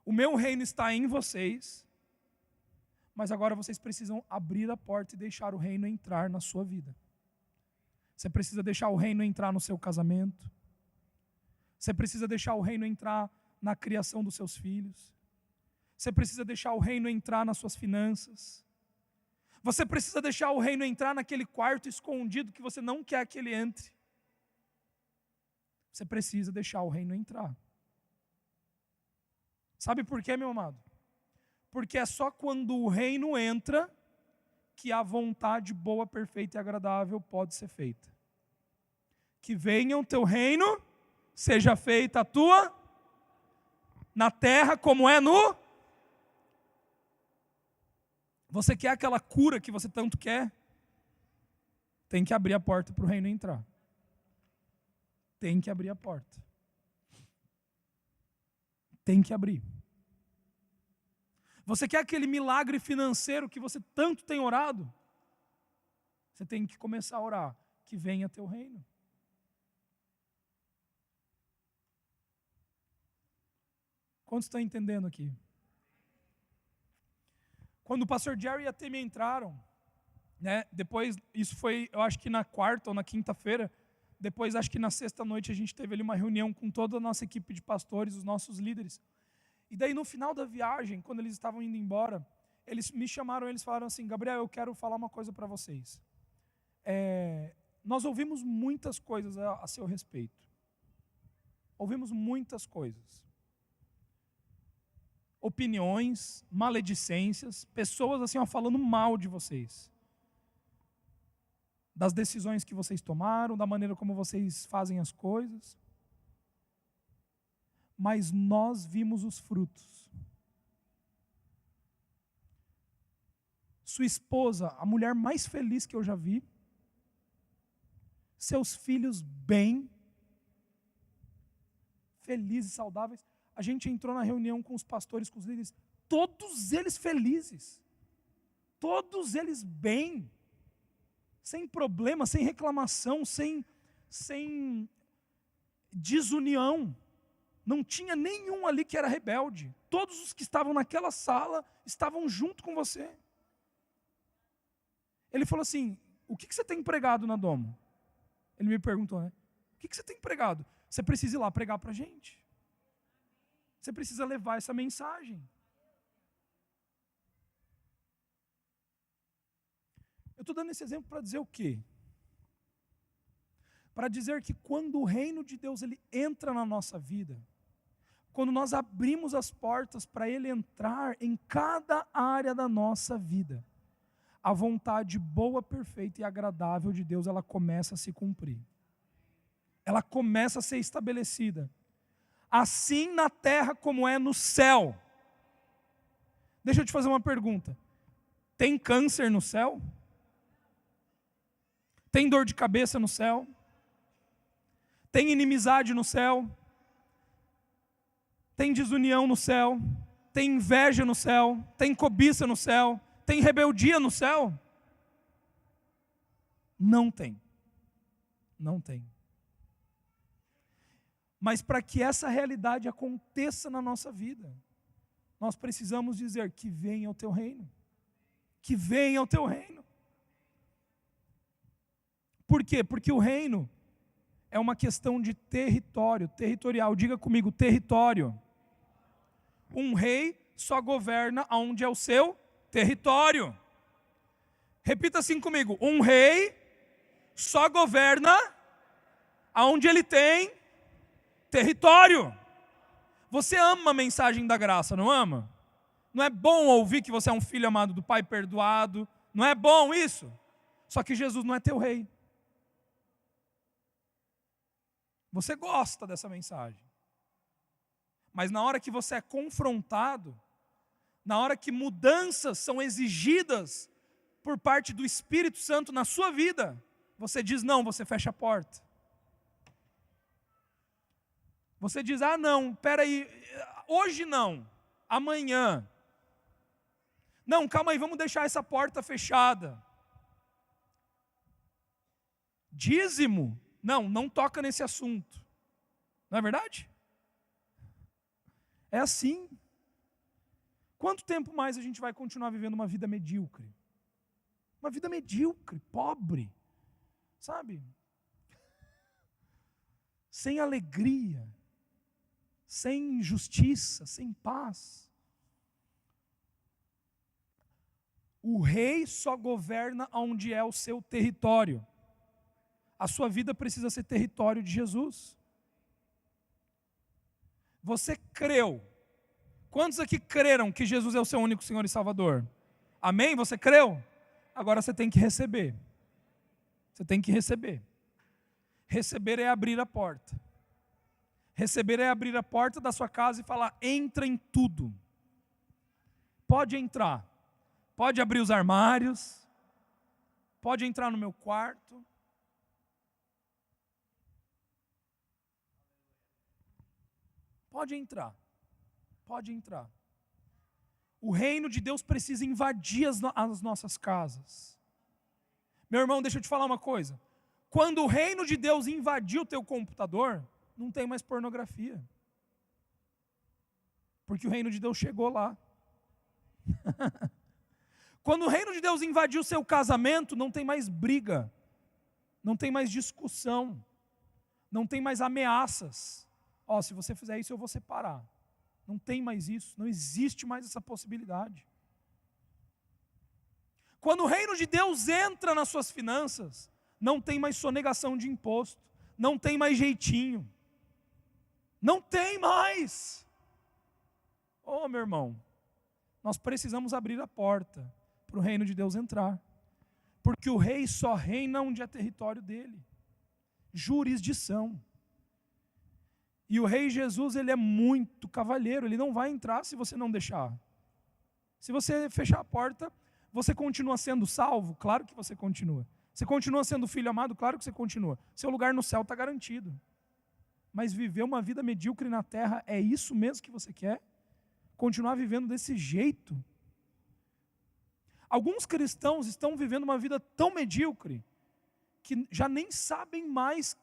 o meu reino está em vocês, mas agora vocês precisam abrir a porta e deixar o reino entrar na sua vida. Você precisa deixar o reino entrar no seu casamento. Você precisa deixar o reino entrar na criação dos seus filhos. Você precisa deixar o reino entrar nas suas finanças. Você precisa deixar o reino entrar naquele quarto escondido que você não quer que ele entre. Você precisa deixar o reino entrar. Sabe por quê, meu amado? Porque é só quando o reino entra que a vontade boa, perfeita e agradável pode ser feita. Que venha o teu reino, seja feita a tua, na terra como é no... Você quer aquela cura que você tanto quer? Tem que abrir a porta para o reino entrar. Tem que abrir a porta. Tem que abrir. Você quer aquele milagre financeiro que você tanto tem orado? Você tem que começar a orar, que venha teu reino. Quantos estão entendendo aqui? Quando o pastor Jerry e a Temi entraram, né, depois, isso foi, eu acho que na quarta ou na quinta-feira, depois acho que na sexta-noite a gente teve ali uma reunião com toda a nossa equipe de pastores, os nossos líderes. E daí no final da viagem, quando eles estavam indo embora, eles me chamaram, eles falaram assim: Gabriel, eu quero falar uma coisa para vocês. Nós ouvimos muitas coisas a seu respeito. Ouvimos muitas coisas. Opiniões, maledicências, pessoas assim, ó, falando mal de vocês. Das decisões que vocês tomaram, da maneira como vocês fazem as coisas. Mas nós vimos os frutos. Sua esposa, a mulher mais feliz que eu já vi. Seus filhos bem, felizes, saudáveis. A gente entrou na reunião com os pastores, com os líderes, todos eles felizes. Todos eles bem. Sem problema, sem reclamação, sem desunião. Não tinha nenhum ali que era rebelde. Todos os que estavam naquela sala estavam junto com você. Ele falou assim: o que você tem pregado na Domo? Ele me perguntou, né? O que você tem pregado? Você precisa ir lá pregar para a gente. Você precisa levar essa mensagem. Eu estou dando esse exemplo para dizer o quê? Para dizer que quando o reino de Deus ele entra na nossa vida, quando nós abrimos as portas para ele entrar em cada área da nossa vida, a vontade boa, perfeita e agradável de Deus, ela começa a se cumprir. Ela começa a ser estabelecida. Assim na terra como é no céu. Deixa eu te fazer uma pergunta. Tem câncer no céu? Tem dor de cabeça no céu? Tem inimizade no céu? Tem desunião no céu? Tem inveja no céu? Tem cobiça no céu? Tem rebeldia no céu? Não tem. Não tem. Mas para que essa realidade aconteça na nossa vida, nós precisamos dizer: que venha o teu reino. Que venha o teu reino. Por quê? Porque o reino é uma questão de território, territorial. Diga comigo, território. Um rei só governa onde é o seu território. Repita assim comigo: um rei só governa aonde ele tem território. Você ama a mensagem da graça, não ama? Não é bom ouvir que você é um filho amado do Pai, perdoado? Não é bom isso? Só que Jesus não é teu rei. Você gosta dessa mensagem. Mas na hora que você é confrontado, na hora que mudanças são exigidas por parte do Espírito Santo na sua vida, você diz não, você fecha a porta. Você diz: ah não, peraí, hoje não, amanhã. Não, calma aí, vamos deixar essa porta fechada. Dízimo? Não toca nesse assunto. Não é verdade? É assim. Quanto tempo mais a gente vai continuar vivendo uma vida medíocre? Uma vida medíocre, pobre, sabe? Sem alegria, sem justiça, sem paz. O rei só governa onde é o seu território. A sua vida precisa ser território de Jesus. Você creu. Quantos aqui creram que Jesus é o seu único Senhor e Salvador? Amém? Você creu? Agora você tem que receber. Você tem que receber. Receber é abrir a porta. Receber é abrir a porta da sua casa e falar: entra em tudo. Pode entrar. Pode abrir os armários. Pode entrar no meu quarto. Pode entrar. Pode entrar. O reino de Deus precisa invadir as nossas casas. Meu irmão, deixa eu te falar uma coisa. Quando o reino de Deus invadir o teu computador, não tem mais pornografia. Porque o reino de Deus chegou lá. Quando o reino de Deus invadiu o seu casamento, não tem mais briga, não tem mais discussão, não tem mais ameaças. Ó, se você fizer isso, eu vou separar. Não tem mais isso, não existe mais essa possibilidade. Quando o reino de Deus entra nas suas finanças, não tem mais sonegação de imposto, não tem mais jeitinho, não tem mais. Oh, meu irmão, nós precisamos abrir a porta para o reino de Deus entrar, porque o rei só reina onde é território dele, jurisdição. E o rei Jesus, ele é muito cavalheiro, ele não vai entrar se você não deixar. Se você fechar a porta, você continua sendo salvo? Claro que você continua. Você continua sendo filho amado? Claro que você continua. Seu lugar no céu está garantido. Mas viver uma vida medíocre na terra, é isso mesmo que você quer? Continuar vivendo desse jeito? Alguns cristãos estão vivendo uma vida tão medíocre, que já nem sabem mais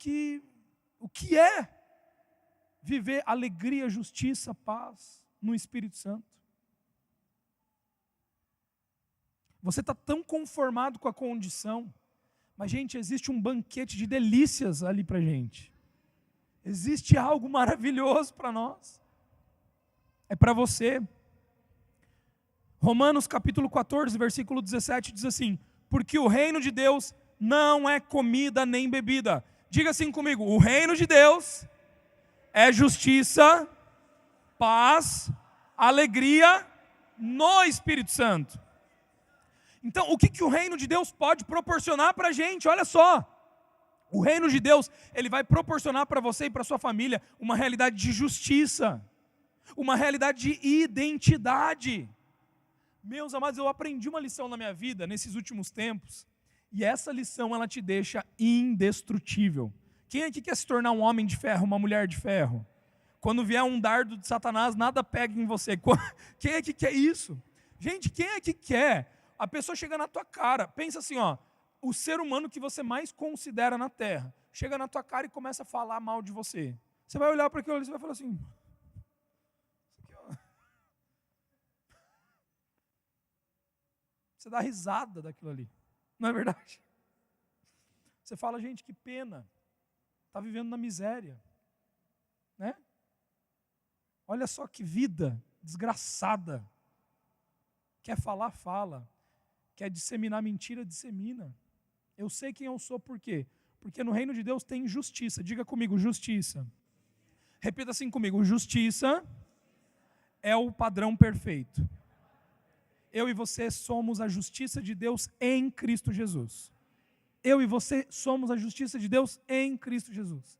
o que é viver alegria, justiça, paz no Espírito Santo. Você está tão conformado com a condição, mas, gente, existe um banquete de delícias ali para a gente. Existe algo maravilhoso para nós. É para você. Romanos capítulo 14, versículo 17 diz assim: porque o reino de Deus não é comida nem bebida. Diga assim comigo: o reino de Deus é justiça, paz, alegria no Espírito Santo. Então, o que o reino de Deus pode proporcionar para a gente? Olha só, o reino de Deus, ele vai proporcionar para você e para sua família uma realidade de justiça, uma realidade de identidade. Meus amados, eu aprendi uma lição na minha vida nesses últimos tempos, e essa lição ela te deixa indestrutível. Quem aqui quer se tornar um homem de ferro, uma mulher de ferro? Quando vier um dardo de Satanás, nada pega em você. Quem é que quer isso? Gente, quem é que quer? A pessoa chega na tua cara, pensa assim, ó, o ser humano que você mais considera na terra, chega na tua cara e começa a falar mal de você. Você vai olhar para aquilo ali e vai falar assim, isso aqui, ó. Você dá risada daquilo ali, não é verdade? Você fala, gente, que pena. Está vivendo na miséria, né? Olha só que vida desgraçada. Quer falar, fala. Quer disseminar mentira, dissemina. Eu sei quem eu sou, por quê? Porque no reino de Deus tem justiça. Diga comigo, justiça. Repita assim comigo, justiça é o padrão perfeito. Eu e você somos a justiça de Deus em Cristo Jesus. Eu e você somos a justiça de Deus em Cristo Jesus.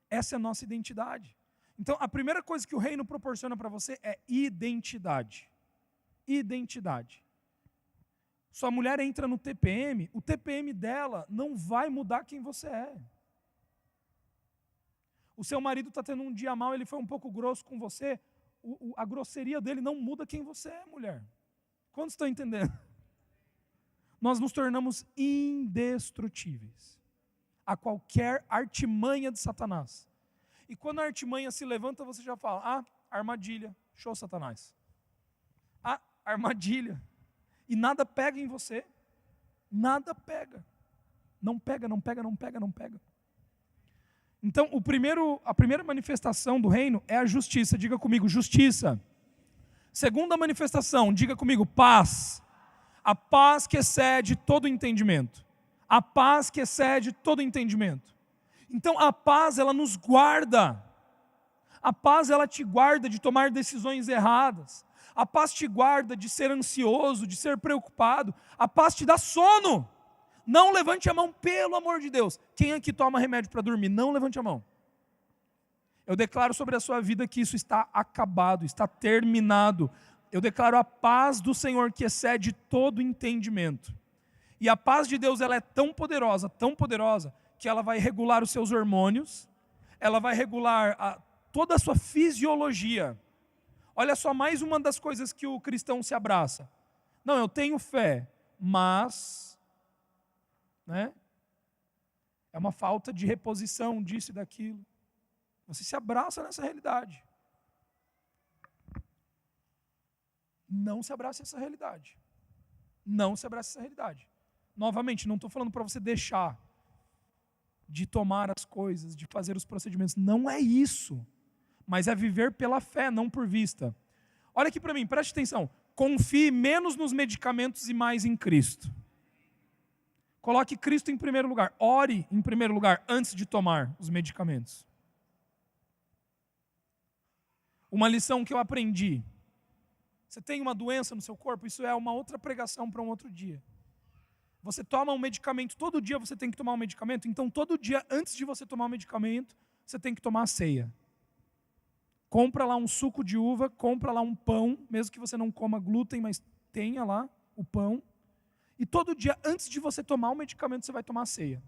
Essa é a nossa identidade. Então, a primeira coisa que o reino proporciona para você é identidade. Identidade. Sua mulher entra no TPM, o TPM dela não vai mudar quem você é. O seu marido está tendo um dia mal, ele foi um pouco grosso com você, a grosseria dele não muda quem você é, mulher. Quantos estão entendendo? Nós nos tornamos indestrutíveis a qualquer artimanha de Satanás. E quando a artimanha se levanta, você já fala, armadilha, show Satanás. Armadilha. E nada pega em você. Nada pega. Não pega, não pega, não pega, não pega. Então, a primeira manifestação do reino é a justiça. Diga comigo, justiça. Segunda manifestação, diga comigo, paz. A paz que excede todo entendimento. A paz que excede todo entendimento. Então a paz, ela nos guarda. A paz, ela te guarda de tomar decisões erradas. A paz te guarda de ser ansioso, de ser preocupado. A paz te dá sono. Não levante a mão, pelo amor de Deus. Quem aqui toma remédio para dormir? Não levante a mão. Eu declaro sobre a sua vida que isso está acabado, está terminado. Eu declaro a paz do Senhor que excede todo entendimento. E a paz de Deus, ela é tão poderosa, que ela vai regular os seus hormônios, ela vai regular toda a sua fisiologia. Olha só, mais uma das coisas que o cristão se abraça. Não, eu tenho fé, mas, né, é uma falta de reposição disso e daquilo. Você se abraça nessa realidade. Não se abrace essa realidade. Não se abrace essa realidade. Novamente, não estou falando para você deixar de tomar as coisas, de fazer os procedimentos. Não é isso. Mas é viver pela fé, não por vista. Olha aqui para mim, preste atenção. Confie menos nos medicamentos e mais em Cristo. Coloque Cristo em primeiro lugar. Ore em primeiro lugar antes de tomar os medicamentos. Uma lição que eu aprendi. Você tem uma doença no seu corpo, isso é uma outra pregação para um outro dia. Você toma um medicamento, todo dia você tem que tomar um medicamento, então todo dia antes de você tomar o medicamento, você tem que tomar a ceia. Compra lá um suco de uva, compra lá um pão, mesmo que você não coma glúten, mas tenha lá o pão. E todo dia, antes de você tomar o medicamento, você vai tomar a ceia.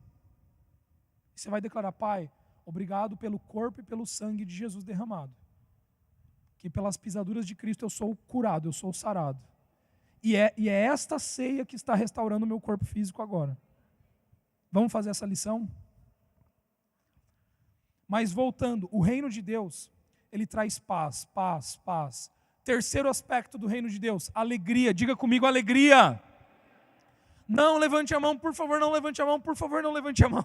E você vai declarar: Pai, obrigado pelo corpo e pelo sangue de Jesus derramado. Que pelas pisaduras de Cristo eu sou curado, eu sou sarado. E é esta ceia que está restaurando o meu corpo físico agora. Vamos fazer essa lição? Mas voltando, o reino de Deus, ele traz paz, paz, paz. Terceiro aspecto do reino de Deus, alegria. Diga comigo, alegria. Não levante a mão, por favor, não levante a mão, por favor, não levante a mão.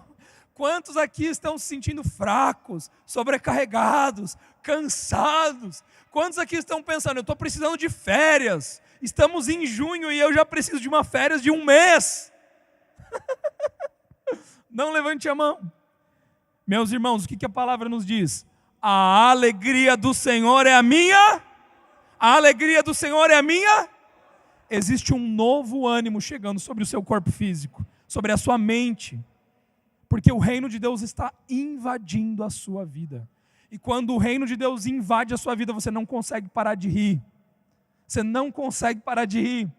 Quantos aqui estão se sentindo fracos, sobrecarregados, cansados? Quantos aqui estão pensando, eu estou precisando de férias, estamos em junho e eu já preciso de uma férias de um mês? Não levante a mão. Meus irmãos, o que a palavra nos diz? A alegria do Senhor é a minha? A alegria do Senhor é a minha? Existe um novo ânimo chegando sobre o seu corpo físico, sobre a sua mente, porque o reino de Deus está invadindo a sua vida. E quando o reino de Deus invade a sua vida, você não consegue parar de rir. Você não consegue parar de rir.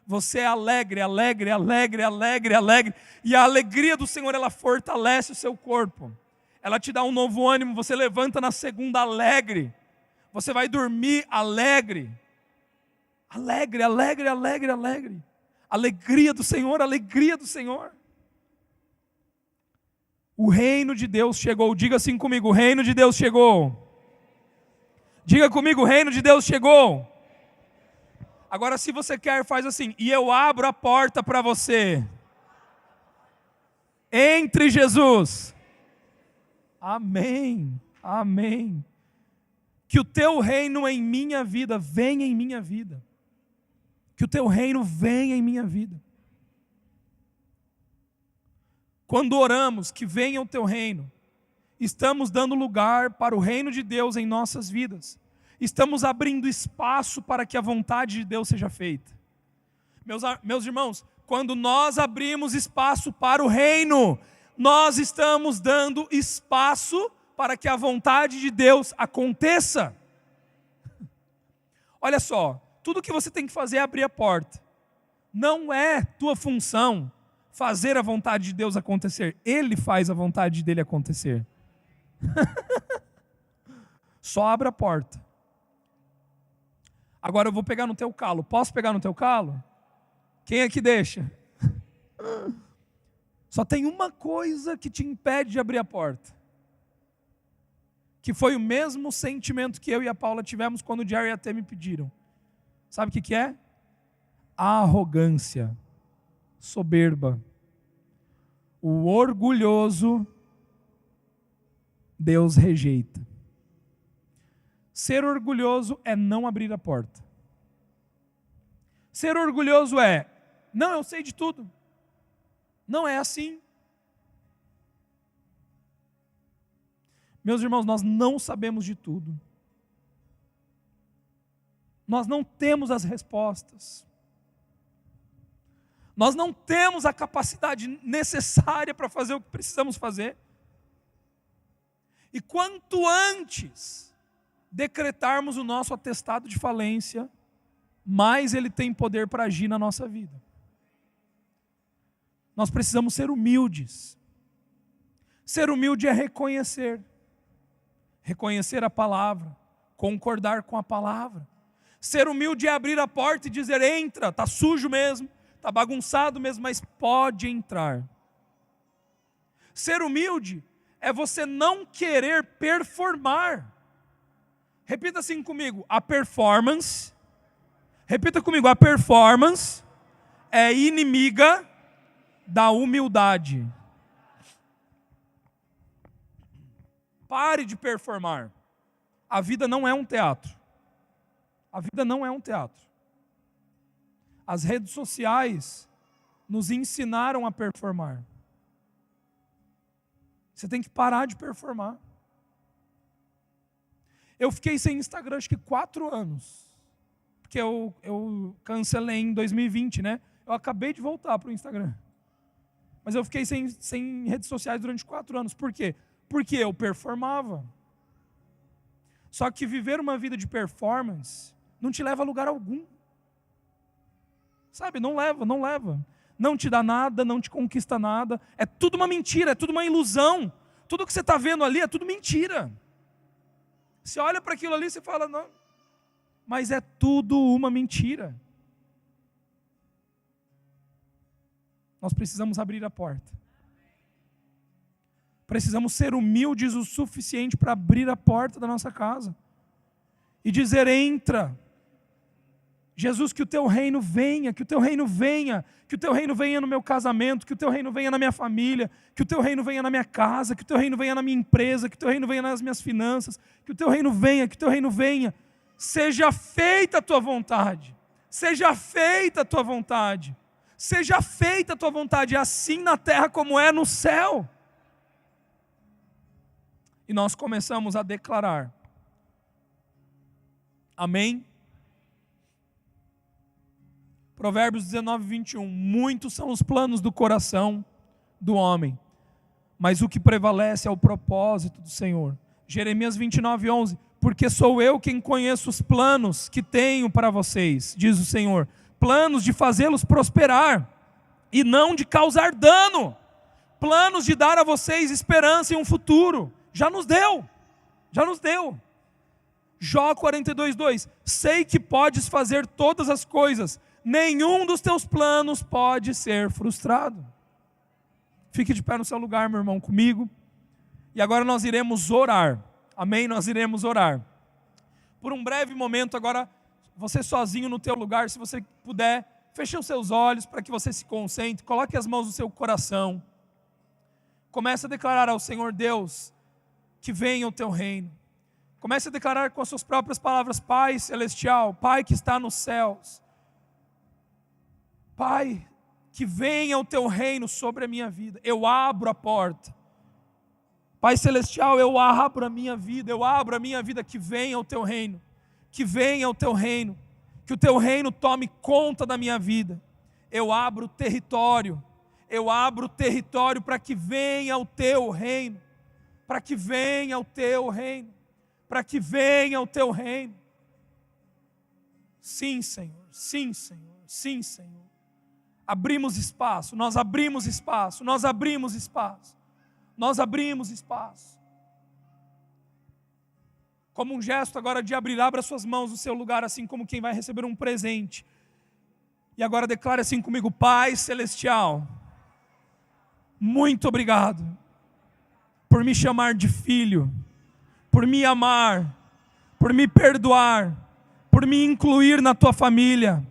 Você é alegre, alegre, alegre, alegre, alegre. E a alegria do Senhor, ela fortalece o seu corpo. Ela te dá um novo ânimo, você levanta na segunda alegre. Você vai dormir alegre. Alegre, alegre, alegre, alegre. Alegria do Senhor, alegria do Senhor. O reino de Deus chegou. Diga assim comigo, o reino de Deus chegou. Diga comigo, o reino de Deus chegou. Agora, se você quer, faz assim: e eu abro a porta para você. Entre, Jesus. Amém, amém. Que o teu reino em minha vida venha em minha vida. Que o teu reino venha em minha vida. Quando oramos que venha o teu reino, estamos dando lugar para o reino de Deus em nossas vidas. Estamos abrindo espaço para que a vontade de Deus seja feita. Meus irmãos, quando nós abrimos espaço para o reino, nós estamos dando espaço para que a vontade de Deus aconteça. Olha só, tudo que você tem que fazer é abrir a porta. Não é tua função fazer a vontade de Deus acontecer. Ele faz a vontade dele acontecer. Só abre a porta. Agora eu vou pegar no teu calo. Posso pegar no teu calo? Quem é que deixa? Só tem uma coisa que te impede de abrir a porta. Que foi o mesmo sentimento que eu e a Paula tivemos quando o Jerry e a Tê me pediram. Sabe o que é? A arrogância, soberba. O orgulhoso, Deus rejeita. Ser orgulhoso é não abrir a porta. Ser orgulhoso é, não, eu sei de tudo. Não é assim. Meus irmãos, nós não sabemos de tudo. Nós não temos as respostas. Nós não temos a capacidade necessária para fazer o que precisamos fazer. E quanto antes decretarmos o nosso atestado de falência, mais ele tem poder para agir na nossa vida. Nós precisamos ser humildes. Ser humilde é reconhecer. Reconhecer a palavra, concordar com a palavra. Ser humilde é abrir a porta e dizer, entra, está sujo mesmo, está bagunçado mesmo, mas pode entrar. Ser humilde é você não querer performar. Repita assim comigo, a performance Repita comigo, a performance é inimiga da humildade. Pare de performar. A vida não é um teatro. A vida não é um teatro. As redes sociais nos ensinaram a performar. Você tem que parar de performar. Eu fiquei sem Instagram acho que 4 anos. Porque eu cancelei em 2020, né? Eu acabei de voltar para o Instagram. Mas eu fiquei sem redes sociais durante 4 anos. Por quê? Porque eu performava. Só que viver uma vida de performance não te leva a lugar algum. Sabe, não leva. Não te dá nada, não te conquista nada. É tudo uma mentira, é tudo uma ilusão. Tudo que você está vendo ali é tudo mentira. Você olha para aquilo ali e você fala, não, mas é tudo uma mentira. Nós precisamos abrir a porta. Precisamos ser humildes o suficiente para abrir a porta da nossa casa e dizer, entra. Jesus, que o teu reino venha, que o teu reino venha, que o teu reino venha no meu casamento, que o teu reino venha na minha família, que o teu reino venha na minha casa, que o teu reino venha na minha empresa, que o teu reino venha nas minhas finanças, que o teu reino venha, que o teu reino venha. Seja feita a tua vontade, seja feita a tua vontade, seja feita a tua vontade, assim na terra como é no céu. E nós começamos a declarar. Amém? Provérbios 19, 21. Muitos são os planos do coração do homem, mas o que prevalece é o propósito do Senhor. Jeremias 29, 11. Porque sou eu quem conheço os planos que tenho para vocês, diz o Senhor. Planos de fazê-los prosperar e não de causar dano. Planos de dar a vocês esperança e um futuro. Já nos deu. Jó 42, 2. Sei que podes fazer todas as coisas. Nenhum dos teus planos pode ser frustrado. Fique de pé no seu lugar, meu irmão, comigo. E agora nós iremos orar. Amém? Nós iremos orar. Por um breve momento, agora, você sozinho no teu lugar, se você puder, feche os seus olhos para que você se concentre. Coloque as mãos no seu coração. Comece a declarar ao Senhor Deus que venha o teu reino. Comece a declarar com as suas próprias palavras, Pai Celestial, Pai que está nos céus. Pai, que venha o teu reino sobre a minha vida. Eu abro a porta. Pai Celestial, eu abro a minha vida, que venha o teu reino. Que venha o teu reino. Que o teu reino tome conta da minha vida. Eu abro o território para que venha o teu reino. Para que venha o teu reino. Para que venha o teu reino. Sim, Senhor, sim, Senhor, sim, Senhor. Abrimos espaço, nós abrimos espaço. Como um gesto agora de abrir, abra suas mãos no seu lugar, assim como quem vai receber um presente. E agora declare assim comigo, Pai Celestial, muito obrigado por me chamar de filho, por me amar, por me perdoar, por me incluir na tua família.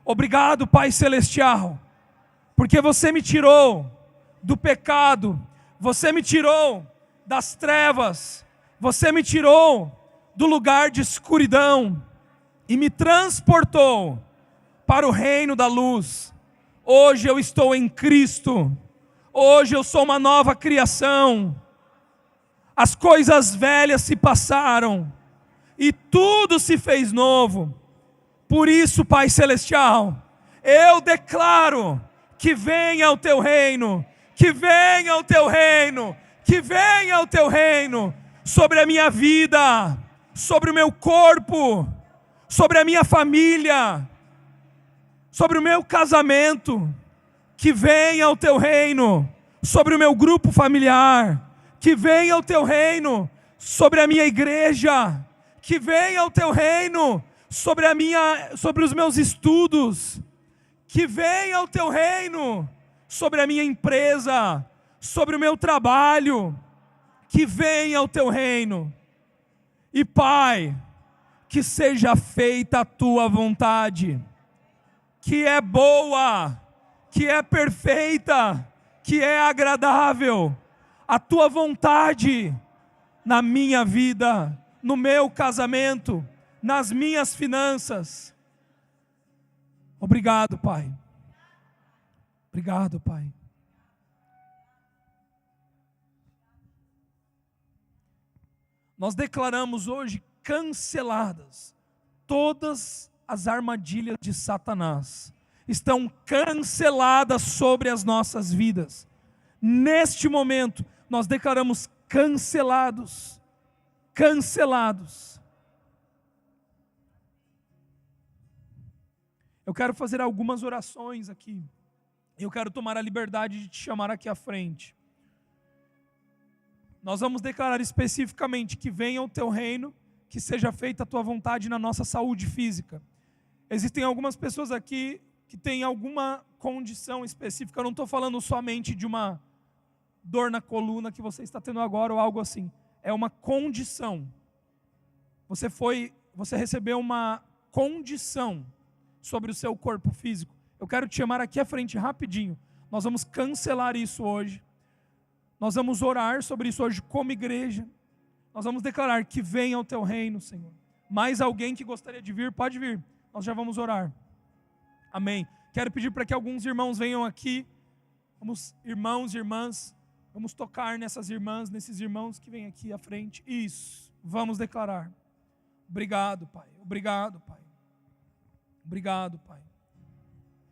Obrigado, Pai Celestial, porque você me tirou do pecado, você me tirou das trevas, você me tirou do lugar de escuridão e me transportou para o reino da luz. Hoje eu estou em Cristo, hoje eu sou uma nova criação. As coisas velhas se passaram e tudo se fez novo. Por isso, Pai Celestial, eu declaro que venha o teu reino, que venha o teu reino, que venha o teu reino sobre a minha vida, sobre o meu corpo, sobre a minha família, sobre o meu casamento. Que venha o teu reino sobre o meu grupo familiar, que venha o teu reino sobre a minha igreja, que venha o teu reino sobre os meus estudos, que venha o teu reino sobre a minha empresa, sobre o meu trabalho, que venha o teu reino. E Pai, que seja feita a tua vontade, que é boa, que é perfeita, que é agradável. A tua vontade na minha vida, no meu casamento, nas minhas finanças. Obrigado, Pai. Obrigado, Pai. Nós declaramos hoje canceladas todas as armadilhas de Satanás. Estão canceladas sobre as nossas vidas. Neste momento, nós declaramos cancelados. Cancelados. Eu quero fazer algumas orações aqui. Eu quero tomar a liberdade de te chamar aqui à frente. Nós vamos declarar especificamente que venha o teu reino, que seja feita a tua vontade na nossa saúde física. Existem algumas pessoas aqui que têm alguma condição específica. Eu não estou falando somente de uma dor na coluna que você está tendo agora ou algo assim. É uma condição. Você recebeu uma condição sobre o seu corpo físico. Eu quero te chamar aqui à frente rapidinho. Nós vamos cancelar isso hoje. Nós vamos orar sobre isso hoje como igreja. Nós vamos declarar que venha o teu reino, Senhor. Mais alguém que gostaria de vir, pode vir. Nós já vamos orar. Amém. Quero pedir para que alguns irmãos venham aqui. Vamos, irmãos e irmãs, vamos tocar nessas irmãs, nesses irmãos que vêm aqui à frente. Isso. Vamos declarar. Obrigado, Pai. Obrigado, Pai. Obrigado, Pai.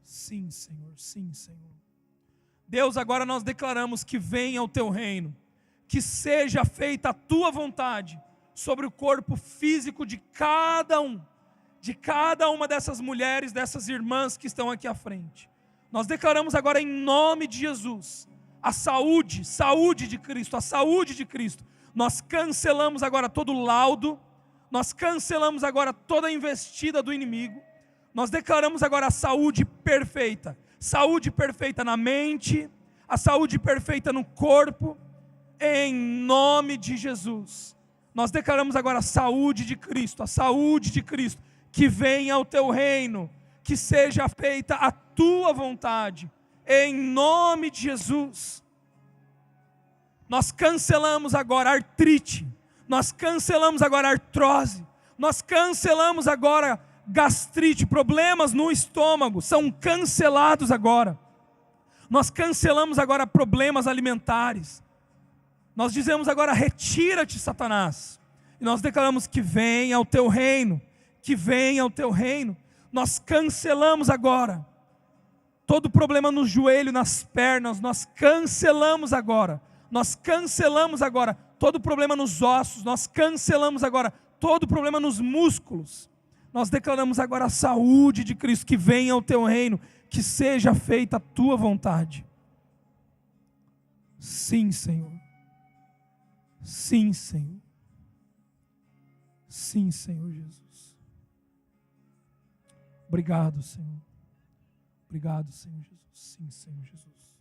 Sim, Senhor. Sim, Senhor. Deus, agora nós declaramos que venha o teu reino, que seja feita a tua vontade sobre o corpo físico de cada uma dessas mulheres, dessas irmãs que estão aqui à frente. Nós declaramos agora em nome de Jesus, a saúde de Cristo, a saúde de Cristo. Nós cancelamos agora todo laudo, nós cancelamos agora toda a investida do inimigo, nós declaramos agora a saúde perfeita na mente, a saúde perfeita no corpo, em nome de Jesus. Nós declaramos agora a saúde de Cristo, que venha o teu reino, que seja feita a tua vontade, em nome de Jesus. Nós cancelamos agora a artrite, nós cancelamos agora a artrose, nós cancelamos agora gastrite, problemas no estômago, são cancelados agora. Nós cancelamos agora problemas alimentares. Nós dizemos agora, retira-te, Satanás. E nós declaramos que venha o teu reino, que venha o teu reino. Nós cancelamos agora todo problema no joelho, nas pernas, nós cancelamos agora. Nós cancelamos agora todo problema nos ossos, nós cancelamos agora todo problema nos músculos. Nós declaramos agora a saúde de Cristo, que venha o teu reino, que seja feita a tua vontade. Sim, Senhor. Sim, Senhor. Sim, Senhor Jesus. Obrigado, Senhor. Obrigado, Senhor Jesus. Sim, Senhor Jesus.